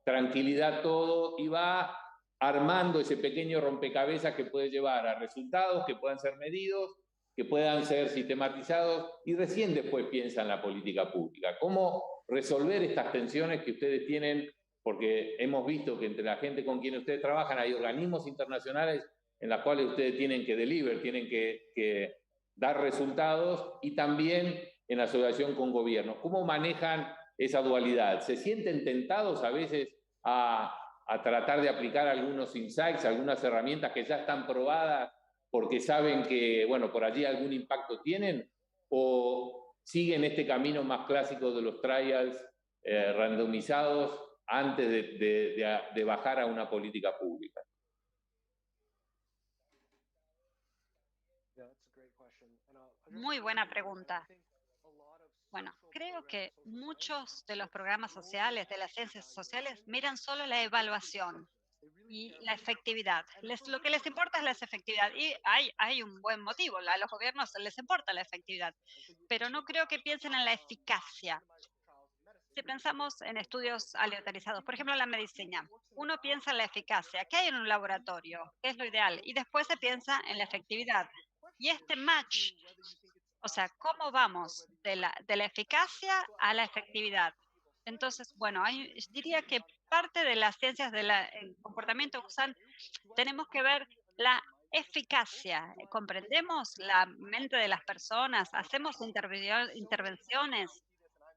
tranquilidad todo y va armando ese pequeño rompecabezas que puede llevar a resultados que puedan ser medidos, que puedan ser sistematizados, y recién después piensa en la política pública. ¿Cómo resolver estas tensiones que ustedes tienen? Porque hemos visto que entre la gente con quien ustedes trabajan hay organismos internacionales en los cuales ustedes tienen que deliver, tienen que dar resultados, y también en asociación con gobiernos. ¿Cómo manejan esa dualidad? ¿Se sienten tentados a veces a tratar de aplicar algunos insights, algunas herramientas que ya están probadas porque saben que, bueno, por allí algún impacto tienen? ¿O siguen este camino más clásico de los trials randomizados antes de bajar a una política pública? Muy buena pregunta. Bueno, creo que muchos de los programas sociales, de las ciencias sociales, miran solo la evaluación y la efectividad. Lo que les importa es la efectividad. Y hay un buen motivo. A los gobiernos les importa la efectividad. Pero no creo que piensen en la eficacia. Si pensamos en estudios aleatorizados, por ejemplo, la medicina, uno piensa en la eficacia. ¿Qué hay en un laboratorio? ¿Qué es lo ideal? Y después se piensa en la efectividad. Y este match, o sea, ¿cómo vamos de la eficacia a la efectividad? Entonces, bueno, diría que parte de las ciencias del comportamiento tenemos que ver la eficacia. ¿Comprendemos la mente de las personas? ¿Hacemos intervenciones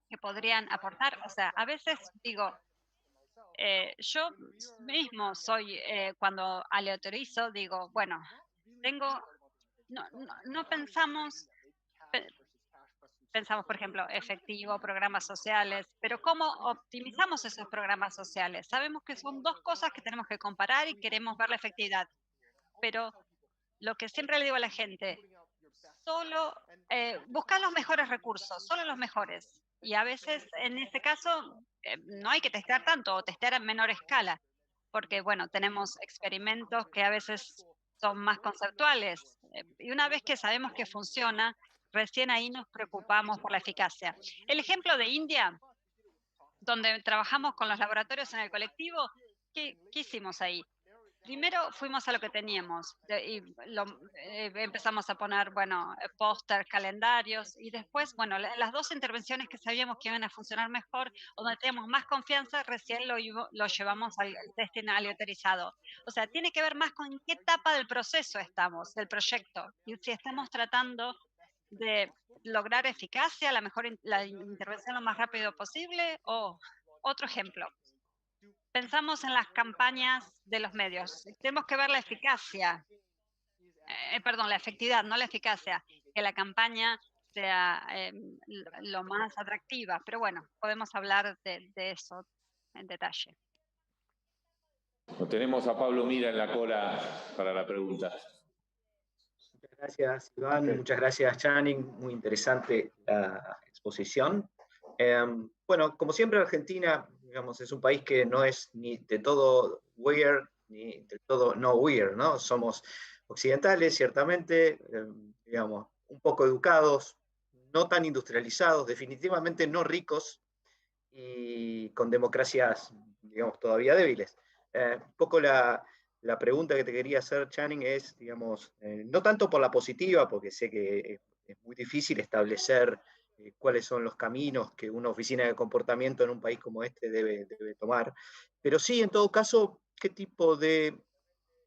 que podrían aportar? O sea, a veces digo, yo mismo soy, cuando aleatorizo, digo, bueno, no pensamos, pensamos, por ejemplo, efectivo, programas sociales, pero ¿cómo optimizamos esos programas sociales? Sabemos que son dos cosas que tenemos que comparar y queremos ver la efectividad, pero lo que siempre le digo a la gente, solo buscar los mejores recursos, solo los mejores. Y a veces, en este caso, no hay que testear tanto o testear a menor escala, porque, bueno, tenemos experimentos que a veces son más conceptuales. Y una vez que sabemos que funciona, recién ahí nos preocupamos por la eficacia. El ejemplo de India, donde trabajamos con los laboratorios en el colectivo, ¿qué hicimos ahí? Primero fuimos a lo que teníamos y empezamos a poner, bueno, póster, calendarios, y después, bueno, las dos intervenciones que sabíamos que iban a funcionar mejor o donde teníamos más confianza, recién lo llevamos al testing aleatorizado. O sea, tiene que ver más con qué etapa del proceso estamos, del proyecto, y si estamos tratando de lograr eficacia, la intervención lo más rápido posible. O otro ejemplo. Pensamos en las campañas de los medios. Tenemos que ver la eficacia, perdón, la efectividad, no la eficacia, que la campaña sea lo más atractiva. Pero bueno, podemos hablar de eso en detalle. Tenemos a Pablo Mira en la cola para la pregunta. Muchas gracias, Iván. Muchas gracias, Channing. Muy interesante la exposición. Bueno, como siempre, Argentina, digamos, es un país que no es ni de todo weird ni de todo no weird, ¿no? Somos occidentales, ciertamente, digamos, un poco educados, no tan industrializados, definitivamente no ricos y con democracias, digamos, todavía débiles. Un poco la pregunta que te quería hacer, Channing, es, digamos, no tanto por la positiva, porque sé que es muy difícil establecer cuáles son los caminos que una oficina de comportamiento en un país como este debe tomar, pero sí, en todo caso, qué tipo de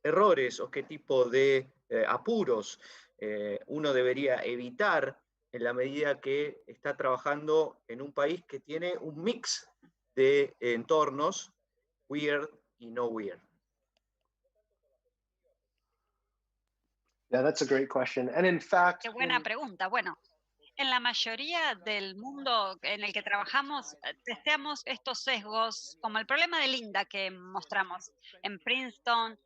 errores o qué tipo de apuros uno debería evitar en la medida que está trabajando en un país que tiene un mix de entornos weird y no weird. Yeah, that's a great question. And in fact, Qué buena pregunta. Bueno, en la mayoría del mundo en el que trabajamos, testeamos estos sesgos, como el problema de Linda que mostramos en Princeton,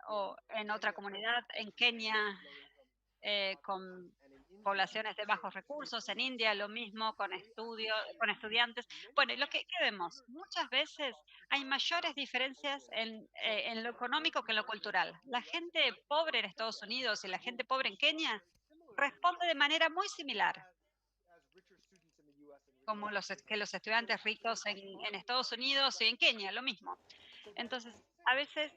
o en otra comunidad, en Kenia, con poblaciones de bajos recursos, en India lo mismo, con estudiantes. Bueno, y lo que vemos, muchas veces hay mayores diferencias en lo económico que en lo cultural. La gente pobre en Estados Unidos y la gente pobre en Kenia responde de manera muy similar, como que los estudiantes ricos en Estados Unidos y en Kenia, lo mismo. Entonces, a veces,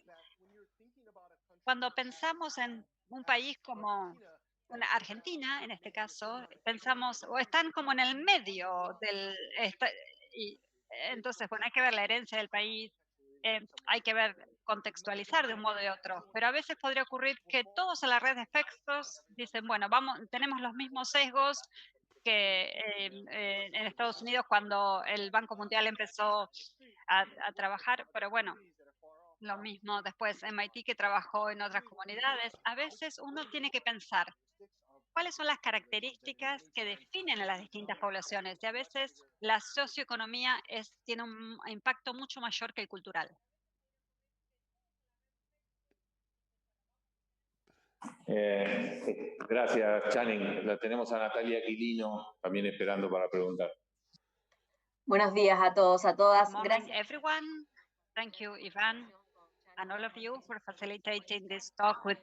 cuando pensamos en un país como una Argentina, en este caso, pensamos, o están como en el medio y entonces, bueno, hay que ver la herencia del país, hay que ver, contextualizar de un modo u otro, pero a veces podría ocurrir que todos en la red de efectos dicen, bueno, tenemos los mismos sesgos que en Estados Unidos cuando el Banco Mundial empezó a trabajar, pero bueno, lo mismo después MIT que trabajó en otras comunidades. A veces uno tiene que pensar cuáles son las características que definen a las distintas poblaciones y a veces la socioeconomía tiene un impacto mucho mayor que el cultural. Gracias, Channing. La tenemos a Natalia Aquilino también esperando para preguntar. Buenos días a todos, a todas. Good morning, everyone. Thank you, Ivan, and all of you for facilitating this talk with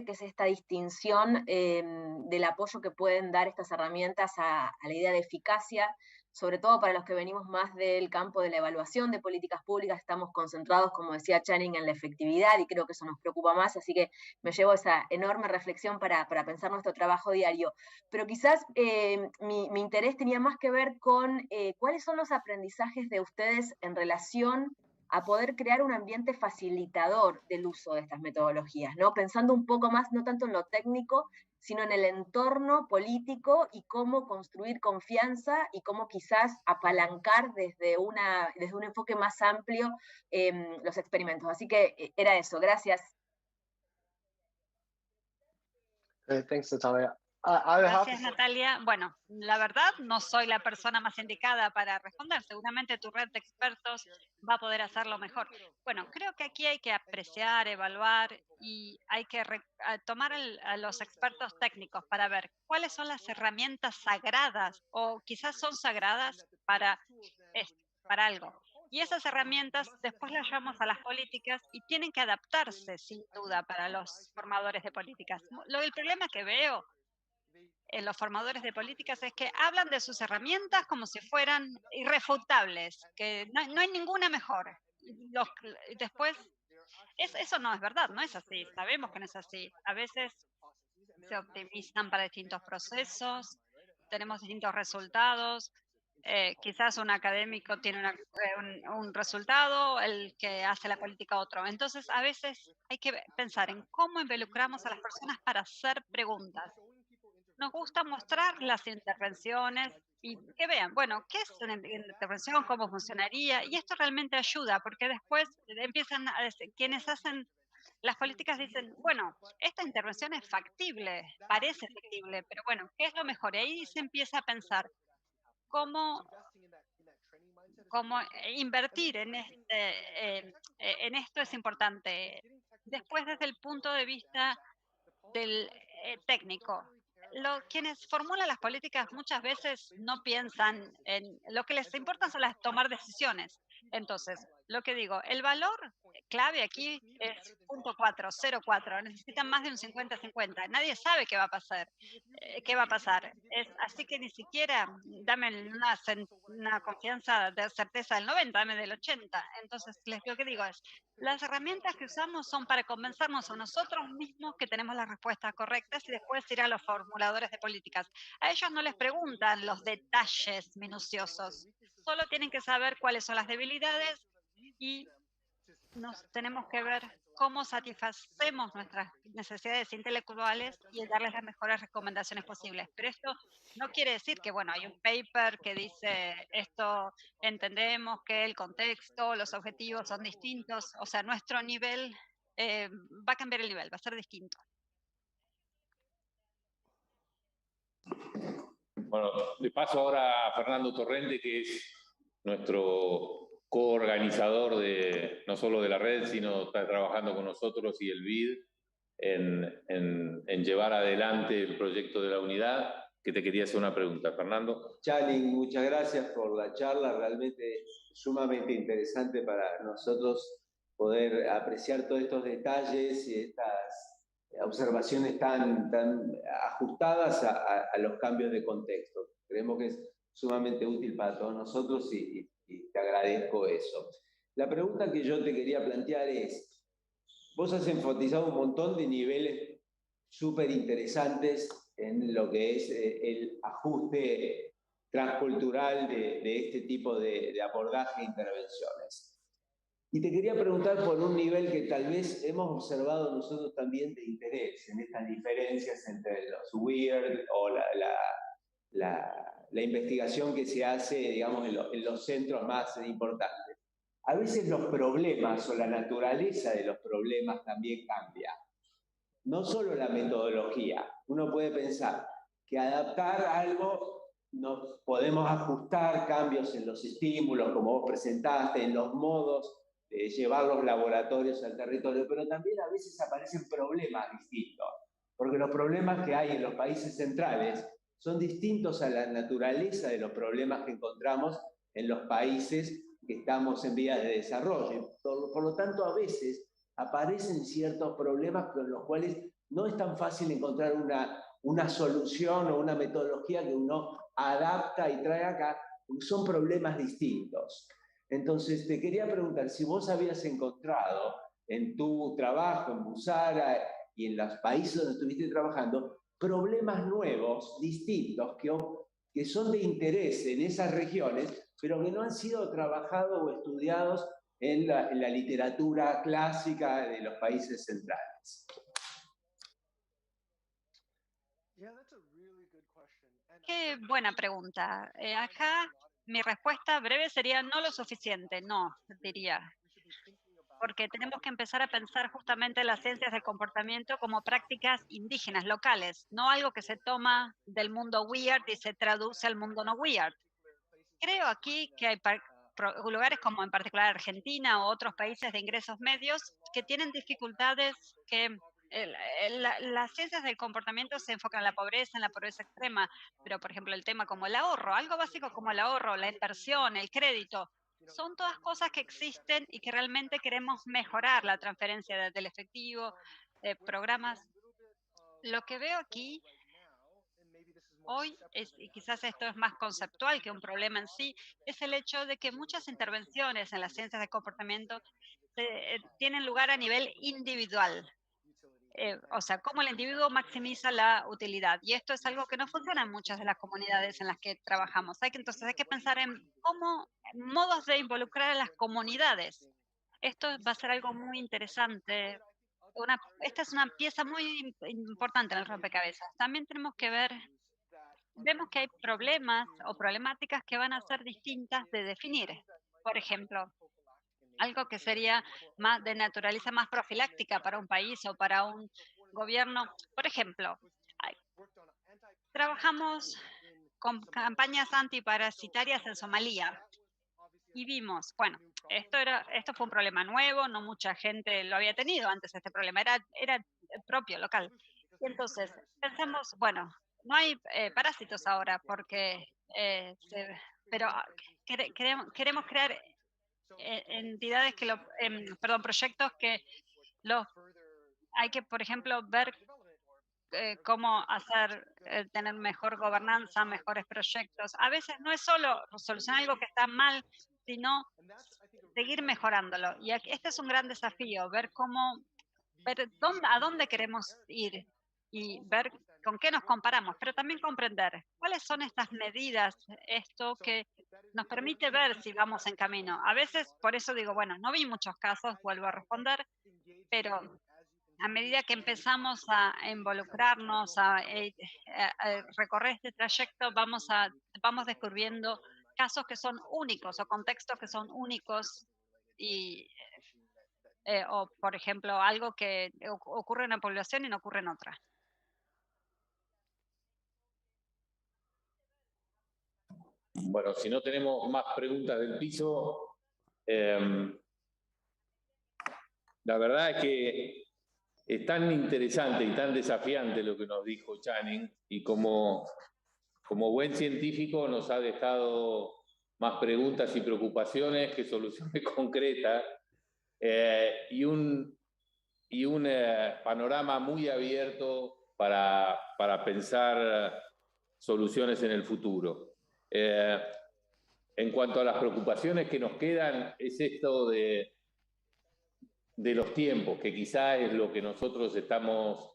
que es esta distinción del apoyo que pueden dar estas herramientas a la idea de eficacia, sobre todo para los que venimos más del campo de la evaluación de políticas públicas, estamos concentrados, como decía Channing, en la efectividad y creo que eso nos preocupa más, así que me llevo esa enorme reflexión para pensar nuestro trabajo diario. Pero quizás mi interés tenía más que ver con cuáles son los aprendizajes de ustedes en relación a poder crear un ambiente facilitador del uso de estas metodologías, ¿no? Pensando un poco más, no tanto en lo técnico, sino en el entorno político y cómo construir confianza y cómo quizás apalancar desde un enfoque más amplio los experimentos. Así que era eso, gracias. Thanks, Natalia. Gracias, Natalia. Bueno, la verdad no soy la persona más indicada para responder. Seguramente tu red de expertos va a poder hacerlo mejor. Bueno, creo que aquí hay que apreciar, evaluar y hay que tomar a los expertos técnicos para ver cuáles son las herramientas sagradas o quizás son sagradas para algo. Y esas herramientas después las llevamos a las políticas y tienen que adaptarse, sin duda, para los formadores de políticas. El problema que veo en los formadores de políticas es que hablan de sus herramientas como si fueran irrefutables, que no hay ninguna mejor. Después, eso no es verdad, no es así, sabemos que no es así. A veces se optimizan para distintos procesos, tenemos distintos resultados. Quizás un académico tiene un resultado, el que hace la política otro. Entonces, a veces hay que pensar en cómo involucramos a las personas para hacer preguntas. Nos gusta mostrar las intervenciones y que vean, bueno, ¿qué es una intervención? ¿Cómo funcionaría? Y esto realmente ayuda, porque después empiezan a decir, quienes hacen las políticas dicen, bueno, esta intervención es factible, parece factible, pero bueno, ¿qué es lo mejor? Y ahí se empieza a pensar cómo invertir en esto es importante. Después, desde el punto de vista del técnico, quienes formulan las políticas muchas veces no piensan en lo que les importa son las tomar decisiones. Entonces, lo que digo, el valor clave aquí es 0.4. Necesitan más de un 50-50. Nadie sabe qué va a pasar. Así que ni siquiera dame una confianza de certeza del 90, dame del 80. Entonces, lo que digo es, las herramientas que usamos son para convencernos a nosotros mismos que tenemos las respuestas correctas y después ir a los formuladores de políticas. A ellos no les preguntan los detalles minuciosos, solo tienen que saber cuáles son las debilidades y nos tenemos que ver cómo satisfacemos nuestras necesidades intelectuales y darles las mejores recomendaciones posibles. Pero esto no quiere decir que, bueno, hay un paper que dice esto, entendemos que el contexto, los objetivos son distintos, o sea, nuestro nivel va a cambiar el nivel, va a ser distinto. Bueno, le paso ahora a Fernando Torrente, que es nuestro coorganizador no solo de la red, sino está trabajando con nosotros y el BID en llevar adelante el proyecto de la unidad, que te quería hacer una pregunta. Fernando. Channing, muchas gracias por la charla, realmente sumamente interesante para nosotros poder apreciar todos estos detalles y estas observaciones tan ajustadas a los cambios de contexto. Creemos que es sumamente útil para todos nosotros y te agradezco eso. La pregunta que yo te quería plantear es, vos has enfatizado un montón de niveles súper interesantes en lo que es el ajuste transcultural de este tipo de abordaje e intervenciones. Y te quería preguntar por un nivel que tal vez hemos observado nosotros también de interés en estas diferencias entre los WIRD o la investigación que se hace, digamos, en los centros más importantes. A veces los problemas o la naturaleza de los problemas también cambia. No solo la metodología. Uno puede pensar que adaptar algo nos podemos ajustar cambios en los estímulos, como vos presentaste, en los modos de llevar los laboratorios al territorio, pero también a veces aparecen problemas distintos, porque los problemas que hay en los países centrales son distintos a la naturaleza de los problemas que encontramos en los países que estamos en vías de desarrollo. Por lo tanto, a veces aparecen ciertos problemas con los cuales no es tan fácil encontrar una solución o una metodología que uno adapta y trae acá, porque son problemas distintos. Entonces, te quería preguntar si vos habías encontrado en tu trabajo en Busara y en los países donde estuviste trabajando, problemas nuevos, distintos, que son de interés en esas regiones, pero que no han sido trabajados o estudiados en la literatura clásica de los países centrales. Qué buena pregunta. Acá mi respuesta breve sería no lo suficiente, no, diría. Porque tenemos que empezar a pensar justamente las ciencias del comportamiento como prácticas indígenas, locales, no algo que se toma del mundo weird y se traduce al mundo no weird. Creo aquí que hay lugares como en particular Argentina o otros países de ingresos medios que tienen dificultades que las ciencias del comportamiento se enfocan en la pobreza extrema, pero por ejemplo el tema como el ahorro, algo básico como el ahorro, la inversión, el crédito, son todas cosas que existen y que realmente queremos mejorar la transferencia del efectivo, programas. Lo que veo aquí hoy, y quizás esto es más conceptual que un problema en sí, es el hecho de que muchas intervenciones en las ciencias del comportamiento tienen lugar a nivel individual. O sea, cómo el individuo maximiza la utilidad. Y esto es algo que no funciona en muchas de las comunidades en las que trabajamos. Entonces hay que pensar en modos de involucrar a las comunidades. Esto va a ser algo muy interesante. Esta es una pieza muy importante en el rompecabezas. También tenemos que vemos que hay problemas o problemáticas que van a ser distintas de definir. Por ejemplo, algo que sería más de naturaleza más profiláctica para un país o para un gobierno. Por ejemplo, trabajamos con campañas antiparasitarias en Somalia y vimos, bueno, esto fue un problema nuevo, no mucha gente lo había tenido antes, este problema era propio, local. Y entonces pensamos, bueno, no hay parásitos ahora porque, pero queremos crear entidades proyectos que hay que, por ejemplo, ver cómo tener mejor gobernanza, mejores proyectos. A veces no es solo solucionar algo que está mal, sino seguir mejorándolo. Y este es un gran desafío, ver a dónde queremos ir y ver con qué nos comparamos, pero también comprender cuáles son estas medidas, esto que nos permite ver si vamos en camino. A veces, por eso digo, bueno, no vi muchos casos, vuelvo a responder, pero a medida que empezamos a involucrarnos, a recorrer este trayecto, vamos descubriendo casos que son únicos o contextos que son únicos o, por ejemplo, algo que ocurre en una población y no ocurre en otra. Bueno, si no tenemos más preguntas del piso, la verdad es que es tan interesante y tan desafiante lo que nos dijo Channing, y como buen científico nos ha dejado más preguntas y preocupaciones que soluciones concretas, y un panorama muy abierto para pensar soluciones en el futuro. En cuanto a las preocupaciones que nos quedan, es esto de los tiempos, que quizá es lo que nosotros estamos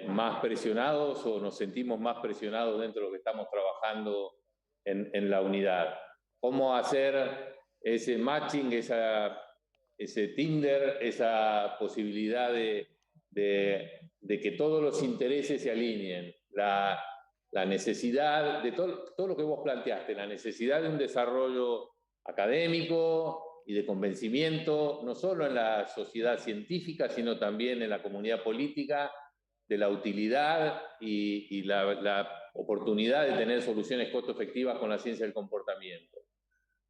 más presionados, o nos sentimos más presionados dentro de lo que estamos trabajando en la unidad. ¿Cómo hacer ese matching, ese Tinder, esa posibilidad de que todos los intereses se alineen? La necesidad de todo lo que vos planteaste, la necesidad de un desarrollo académico y de convencimiento, no solo en la sociedad científica, sino también en la comunidad política, de la utilidad y la oportunidad de tener soluciones costo efectivas con la ciencia del comportamiento.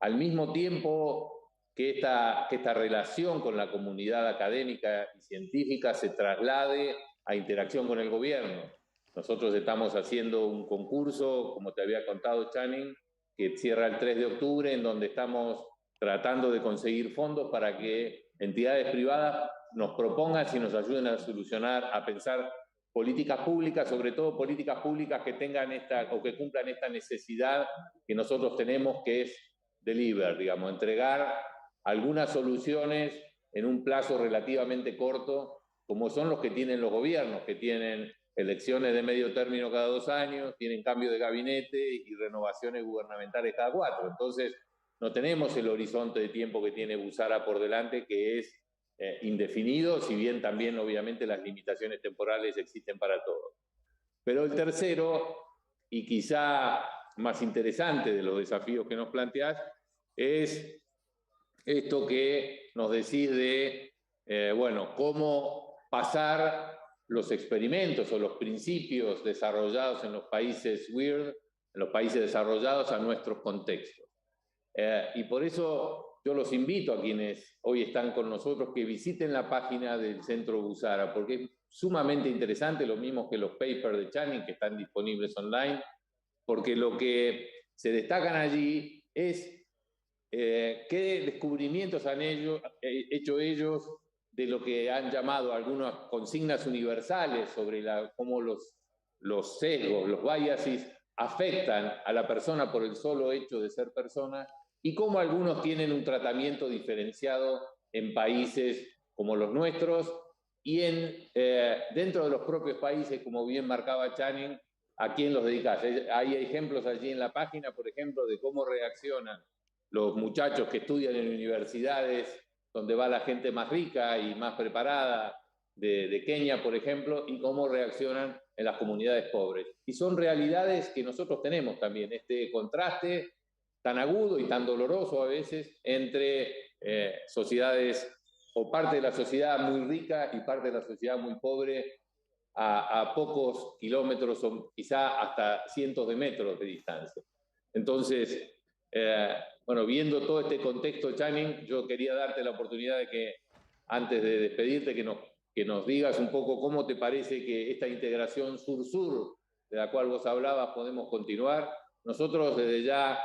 Al mismo tiempo que esta relación con la comunidad académica y científica se traslade a interacción con el gobierno. Nosotros estamos haciendo un concurso, como te había contado Channing, que cierra el 3 de octubre, en donde estamos tratando de conseguir fondos para que entidades privadas nos propongan y nos ayuden a solucionar, a pensar políticas públicas, sobre todo políticas públicas que tengan o que cumplan esta necesidad que nosotros tenemos, que es deliver, digamos, entregar algunas soluciones en un plazo relativamente corto, como son los que tienen los gobiernos, que tienen elecciones de medio término cada 2 años, tienen cambio de gabinete y renovaciones gubernamentales cada 4. Entonces, no tenemos el horizonte de tiempo que tiene Busara por delante, que es indefinido, si bien también obviamente las limitaciones temporales existen para todos. Pero el tercero, y quizá más interesante de los desafíos que nos planteás, es esto que nos decís de, bueno, cómo pasar los experimentos o los principios desarrollados en los países WIRD, en los países desarrollados, a nuestros contextos. Y por eso yo los invito a quienes hoy están con nosotros que visiten la página del Centro Busara, porque es sumamente interesante, lo mismo que los papers de Channing, que están disponibles online, porque lo que se destacan allí es qué descubrimientos han hecho ellos de lo que han llamado algunas consignas universales sobre cómo los sesgos, los biases afectan a la persona por el solo hecho de ser persona, y cómo algunos tienen un tratamiento diferenciado en países como los nuestros y dentro de los propios países, como bien marcaba Channing, a quién los dedicas. Hay ejemplos allí en la página, por ejemplo, de cómo reaccionan los muchachos que estudian en universidades donde va la gente más rica y más preparada, de Kenia, por ejemplo, y cómo reaccionan en las comunidades pobres. Y son realidades que nosotros tenemos también, este contraste tan agudo y tan doloroso a veces entre sociedades, o parte de la sociedad muy rica y parte de la sociedad muy pobre, a pocos kilómetros o quizá hasta cientos de metros de distancia. Entonces, bueno, viendo todo este contexto, Channing, yo quería darte la oportunidad de que, antes de despedirte, que nos digas un poco cómo te parece que esta integración sur-sur, de la cual vos hablabas, podemos continuar. Nosotros desde ya,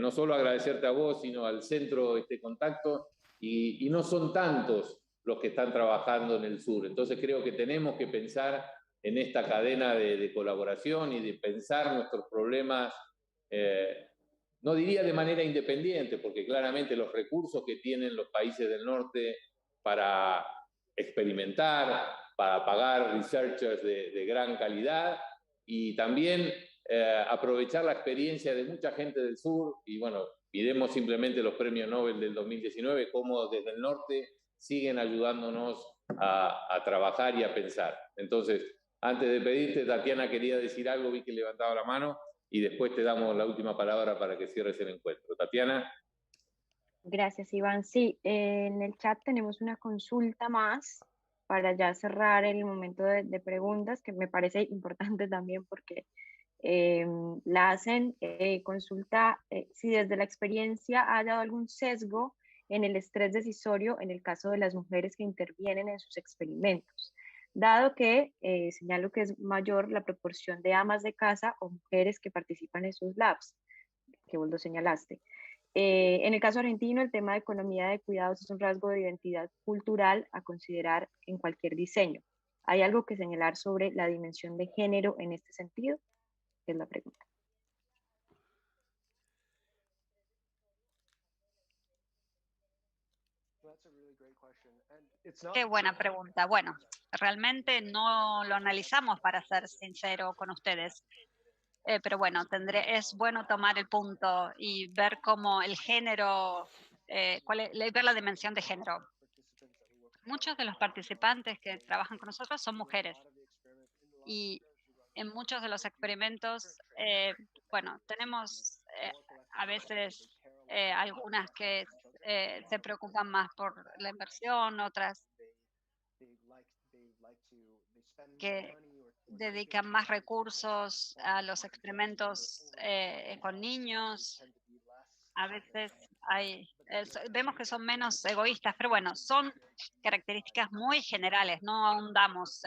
no solo agradecerte a vos, sino al centro este contacto, y no son tantos los que están trabajando en el sur. Entonces creo que tenemos que pensar en esta cadena de colaboración y de pensar nuestros problemas, no diría de manera independiente, porque claramente los recursos que tienen los países del norte para experimentar, para pagar researchers de gran calidad, y también aprovechar la experiencia de mucha gente del sur. Y bueno, miremos simplemente los premios Nobel del 2019, cómo desde el norte siguen ayudándonos a trabajar y a pensar. Entonces, antes de pedirte, Tatiana quería decir algo, vi que levantaba la mano, y después te damos la última palabra para que cierres el encuentro. Tatiana. Gracias, Iván. Sí, en el chat tenemos una consulta más para ya cerrar el momento de preguntas, que me parece importante también porque La hacen, consulta si desde la experiencia ha dado algún sesgo en el estrés decisorio en el caso de las mujeres que intervienen en sus experimentos, dado que señalo que es mayor la proporción de amas de casa o mujeres que participan en sus labs, que vos lo señalaste. En el caso argentino, el tema de economía de cuidados es un rasgo de identidad cultural a considerar en cualquier diseño. ¿Hay algo que señalar sobre la dimensión de género en este sentido? Es la pregunta. Qué buena pregunta. Bueno, realmente no lo analizamos, para ser sincero con ustedes. Pero bueno, es bueno tomar el punto y ver cómo el género, ver la dimensión de género. Muchos de los participantes que trabajan con nosotros son mujeres y en muchos de los experimentos, bueno, tenemos a veces algunas que se preocupan más por la inversión, otras que dedican más recursos a los experimentos con niños. A veces vemos que son menos egoístas, pero bueno, son características muy generales, no ahondamos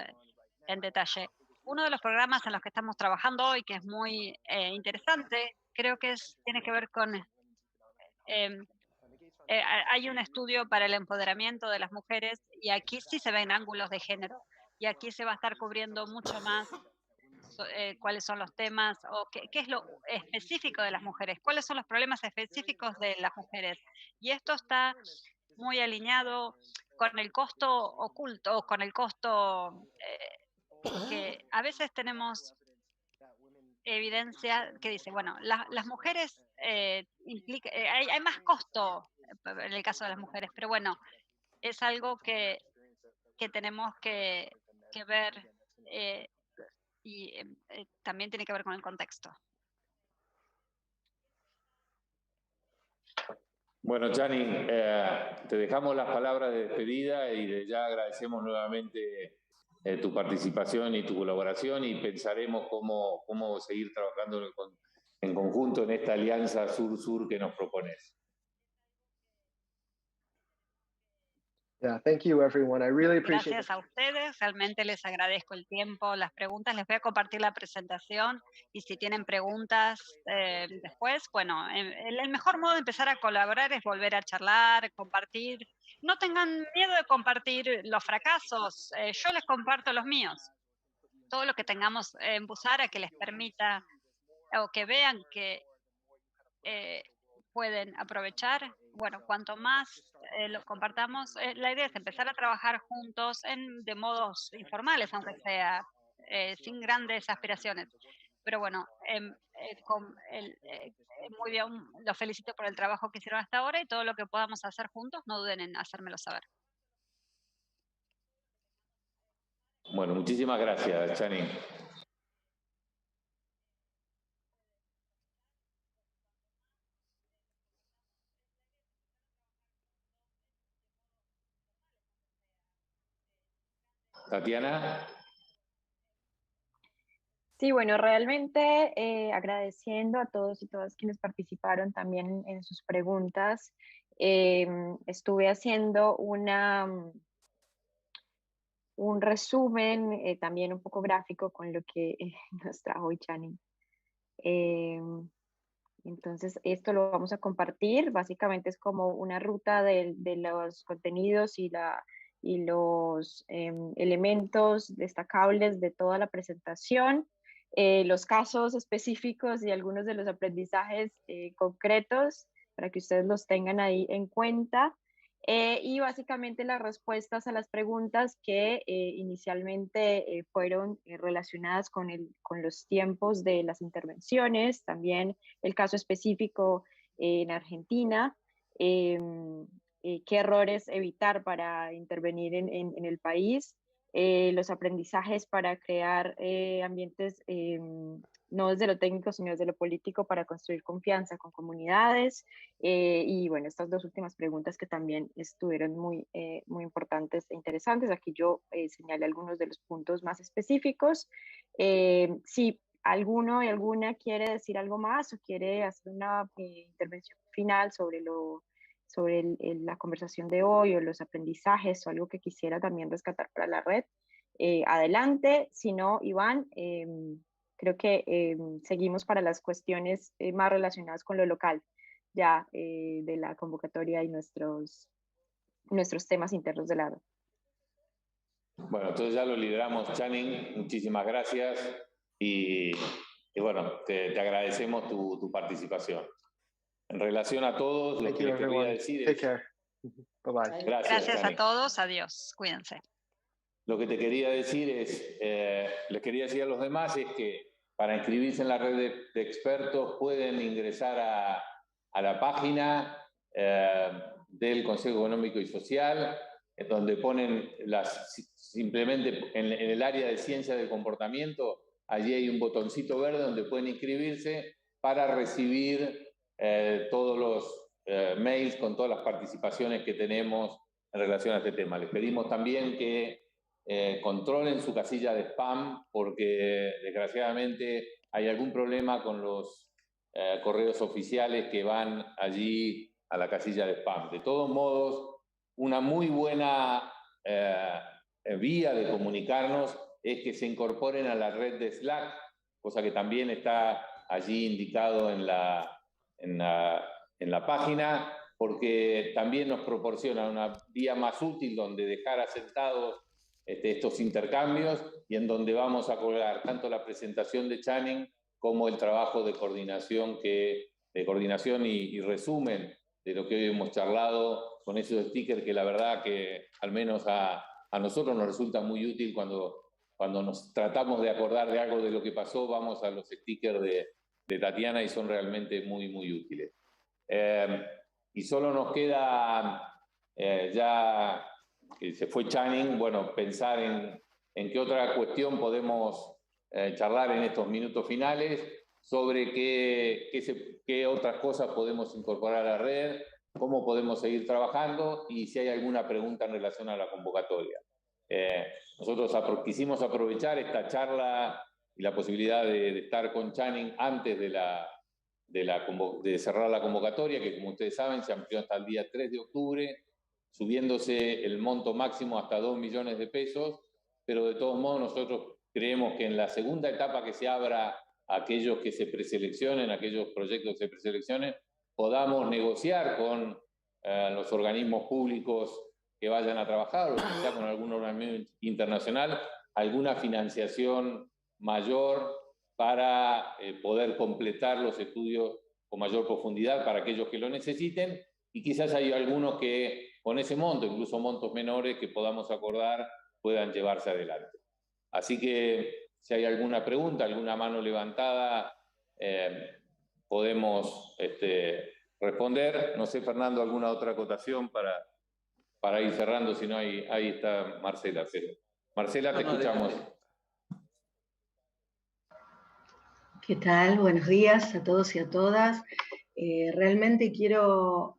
en detalle. Uno de los programas en los que estamos trabajando hoy, que es muy interesante, creo que tiene que ver con... hay un estudio para el empoderamiento de las mujeres y aquí sí se ven ángulos de género y aquí se va a estar cubriendo mucho más cuáles son los temas o qué es lo específico de las mujeres, cuáles son los problemas específicos de las mujeres. Y esto está muy alineado con el costo oculto, o con el costo que a veces tenemos evidencia que dice, bueno, las mujeres hay más costo en el caso de las mujeres, pero bueno, es algo que tenemos que ver y también tiene que ver con el contexto. Bueno, Channing, te dejamos las palabras de despedida y ya agradecemos nuevamente tu participación y tu colaboración y pensaremos cómo seguir trabajando en conjunto en esta alianza sur-sur que nos propones. Yeah, thank you everyone. I really appreciate Gracias a ustedes, realmente les agradezco el tiempo, las preguntas. Les voy a compartir la presentación y si tienen preguntas después, bueno, el mejor modo de empezar a colaborar es volver a charlar, compartir. No tengan miedo de compartir los fracasos, yo les comparto los míos. Todo lo que tengamos en Busara que les permita o que vean que pueden aprovechar. Bueno, cuanto más lo compartamos, la idea es empezar a trabajar juntos de modos informales, aunque sea sin grandes aspiraciones. Pero bueno, muy bien, los felicito por el trabajo que hicieron hasta ahora y todo lo que podamos hacer juntos, no duden en hacérmelo saber. Bueno, muchísimas gracias, Channing. Tatiana. Sí, bueno, realmente agradeciendo a todos y todas quienes participaron también en sus preguntas. Estuve haciendo un resumen también un poco gráfico con lo que nos trajo hoy Channing. Entonces, esto lo vamos a compartir. Básicamente es como una ruta de los contenidos y los elementos destacables de toda la presentación, los casos específicos y algunos de los aprendizajes concretos para que ustedes los tengan ahí en cuenta. Y básicamente las respuestas a las preguntas que inicialmente fueron relacionadas con los tiempos de las intervenciones, también el caso específico en Argentina, qué errores evitar para intervenir en el país, los aprendizajes para crear ambientes no desde lo técnico, sino desde lo político para construir confianza con comunidades. Y bueno, estas dos últimas preguntas que también estuvieron muy importantes e interesantes. Aquí yo señalé algunos de los puntos más específicos. Sí, ¿alguno y alguna quiere decir algo más o quiere hacer una intervención final sobre la conversación de hoy o los aprendizajes o algo que quisiera también rescatar para la red? Adelante, si no, Iván, creo que seguimos para las cuestiones más relacionadas con lo local, ya de la convocatoria y nuestros temas internos de la red. Bueno, entonces ya lo lideramos, Channing, muchísimas gracias y bueno, te agradecemos tu participación. En relación a todos, lo que les quería decir Take es... care. Bye-bye. Gracias a todos, adiós, cuídense. Lo que te quería decir es, les quería decir a los demás es que para inscribirse en la red de expertos pueden ingresar a la página del Consejo Económico y Social, donde ponen simplemente en el área de ciencia del comportamiento, allí hay un botoncito verde donde pueden inscribirse para recibir todos los mails con todas las participaciones que tenemos en relación a este tema. Les pedimos también que controlen su casilla de spam porque desgraciadamente hay algún problema con los correos oficiales que van allí a la casilla de spam. De todos modos, una muy buena vía de comunicarnos es que se incorporen a la red de Slack, cosa que también está allí indicado en la página, porque también nos proporciona una vía más útil donde dejar asentados estos intercambios y en donde vamos a colgar tanto la presentación de Channing como el trabajo de coordinación, y resumen de lo que hoy hemos charlado con esos stickers que la verdad que al menos a nosotros nos resulta muy útil cuando nos tratamos de acordar de algo de lo que pasó, vamos a los stickers de Tatiana y son realmente muy, muy útiles. Y solo nos queda ya que se fue Channing, bueno, pensar en qué otra cuestión podemos charlar en estos minutos finales, sobre qué otras cosas podemos incorporar a la red, cómo podemos seguir trabajando y si hay alguna pregunta en relación a la convocatoria. Nosotros quisimos aprovechar esta charla y la posibilidad de estar con Channing antes de cerrar la convocatoria, que como ustedes saben se amplió hasta el día 3 de octubre, subiéndose el monto máximo hasta 2 millones de pesos, pero de todos modos nosotros creemos que en la segunda etapa que se abra a aquellos que se preseleccionen, aquellos proyectos que se preseleccionen, podamos negociar con los organismos públicos que vayan a trabajar o quizá con algún organismo internacional alguna financiación mayor para poder completar los estudios con mayor profundidad para aquellos que lo necesiten y quizás hay algunos que con ese monto, incluso montos menores que podamos acordar, puedan llevarse adelante. Así que si hay alguna pregunta, alguna mano levantada, podemos responder. No sé, Fernando, alguna otra acotación para ir cerrando, si no, ahí está Marcela. Marcela, te escuchamos. ¿Qué tal? Buenos días a todos y a todas. Realmente quiero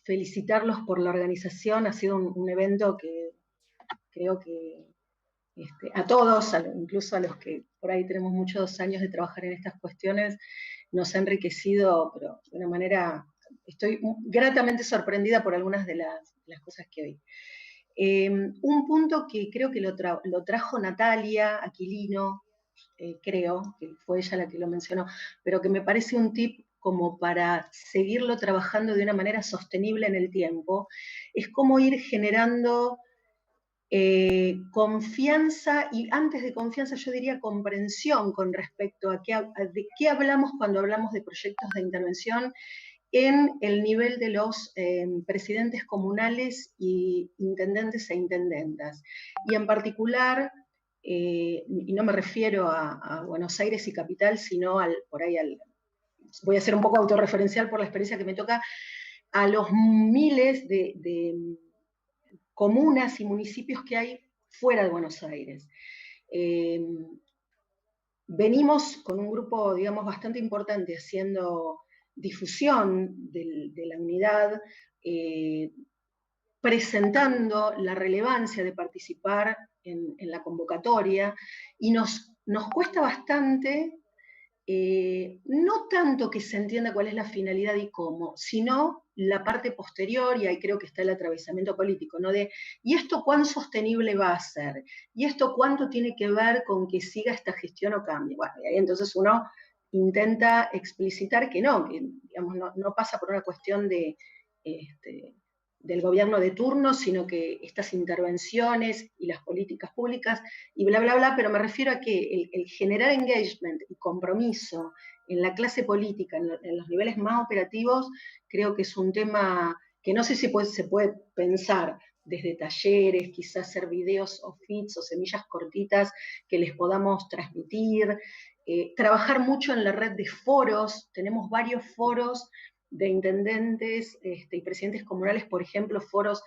felicitarlos por la organización. Ha sido un evento que creo que a todos, incluso a los que por ahí tenemos muchos años de trabajar en estas cuestiones, nos ha enriquecido, pero de una manera, estoy gratamente sorprendida por algunas de las cosas que oí. Un punto que creo que lo trajo Natalia Aquilino, creo que fue ella la que lo mencionó, pero que me parece un tip como para seguirlo trabajando de una manera sostenible en el tiempo, es cómo ir generando confianza, y antes de confianza yo diría comprensión con respecto a de qué hablamos cuando hablamos de proyectos de intervención en el nivel de los presidentes comunales y intendentes e intendentas. Y en particular, y no me refiero a Buenos Aires y capital, sino voy a ser un poco autorreferencial por la experiencia que me toca, a los miles de comunas y municipios que hay fuera de Buenos Aires. Venimos con un grupo, digamos, bastante importante haciendo difusión de la unidad, presentando la relevancia de participar en la convocatoria, y nos cuesta bastante no tanto que se entienda cuál es la finalidad y cómo, sino la parte posterior, y ahí creo que está el atravesamiento político, ¿no? ¿Y esto cuán sostenible va a ser? ¿Y esto cuánto tiene que ver con que siga esta gestión o cambie? Bueno, y ahí entonces uno intenta explicitar que no, que digamos, no pasa por una cuestión de, del gobierno de turno, sino que estas intervenciones y las políticas públicas y bla, bla, bla, pero me refiero a que el generar engagement y compromiso en la clase política, en los niveles más operativos, creo que es un tema que no sé si se puede pensar desde talleres, quizás hacer videos o feeds o semillas cortitas que les podamos transmitir, trabajar mucho en la red de foros, tenemos varios foros de intendentes y presidentes comunales, por ejemplo, foros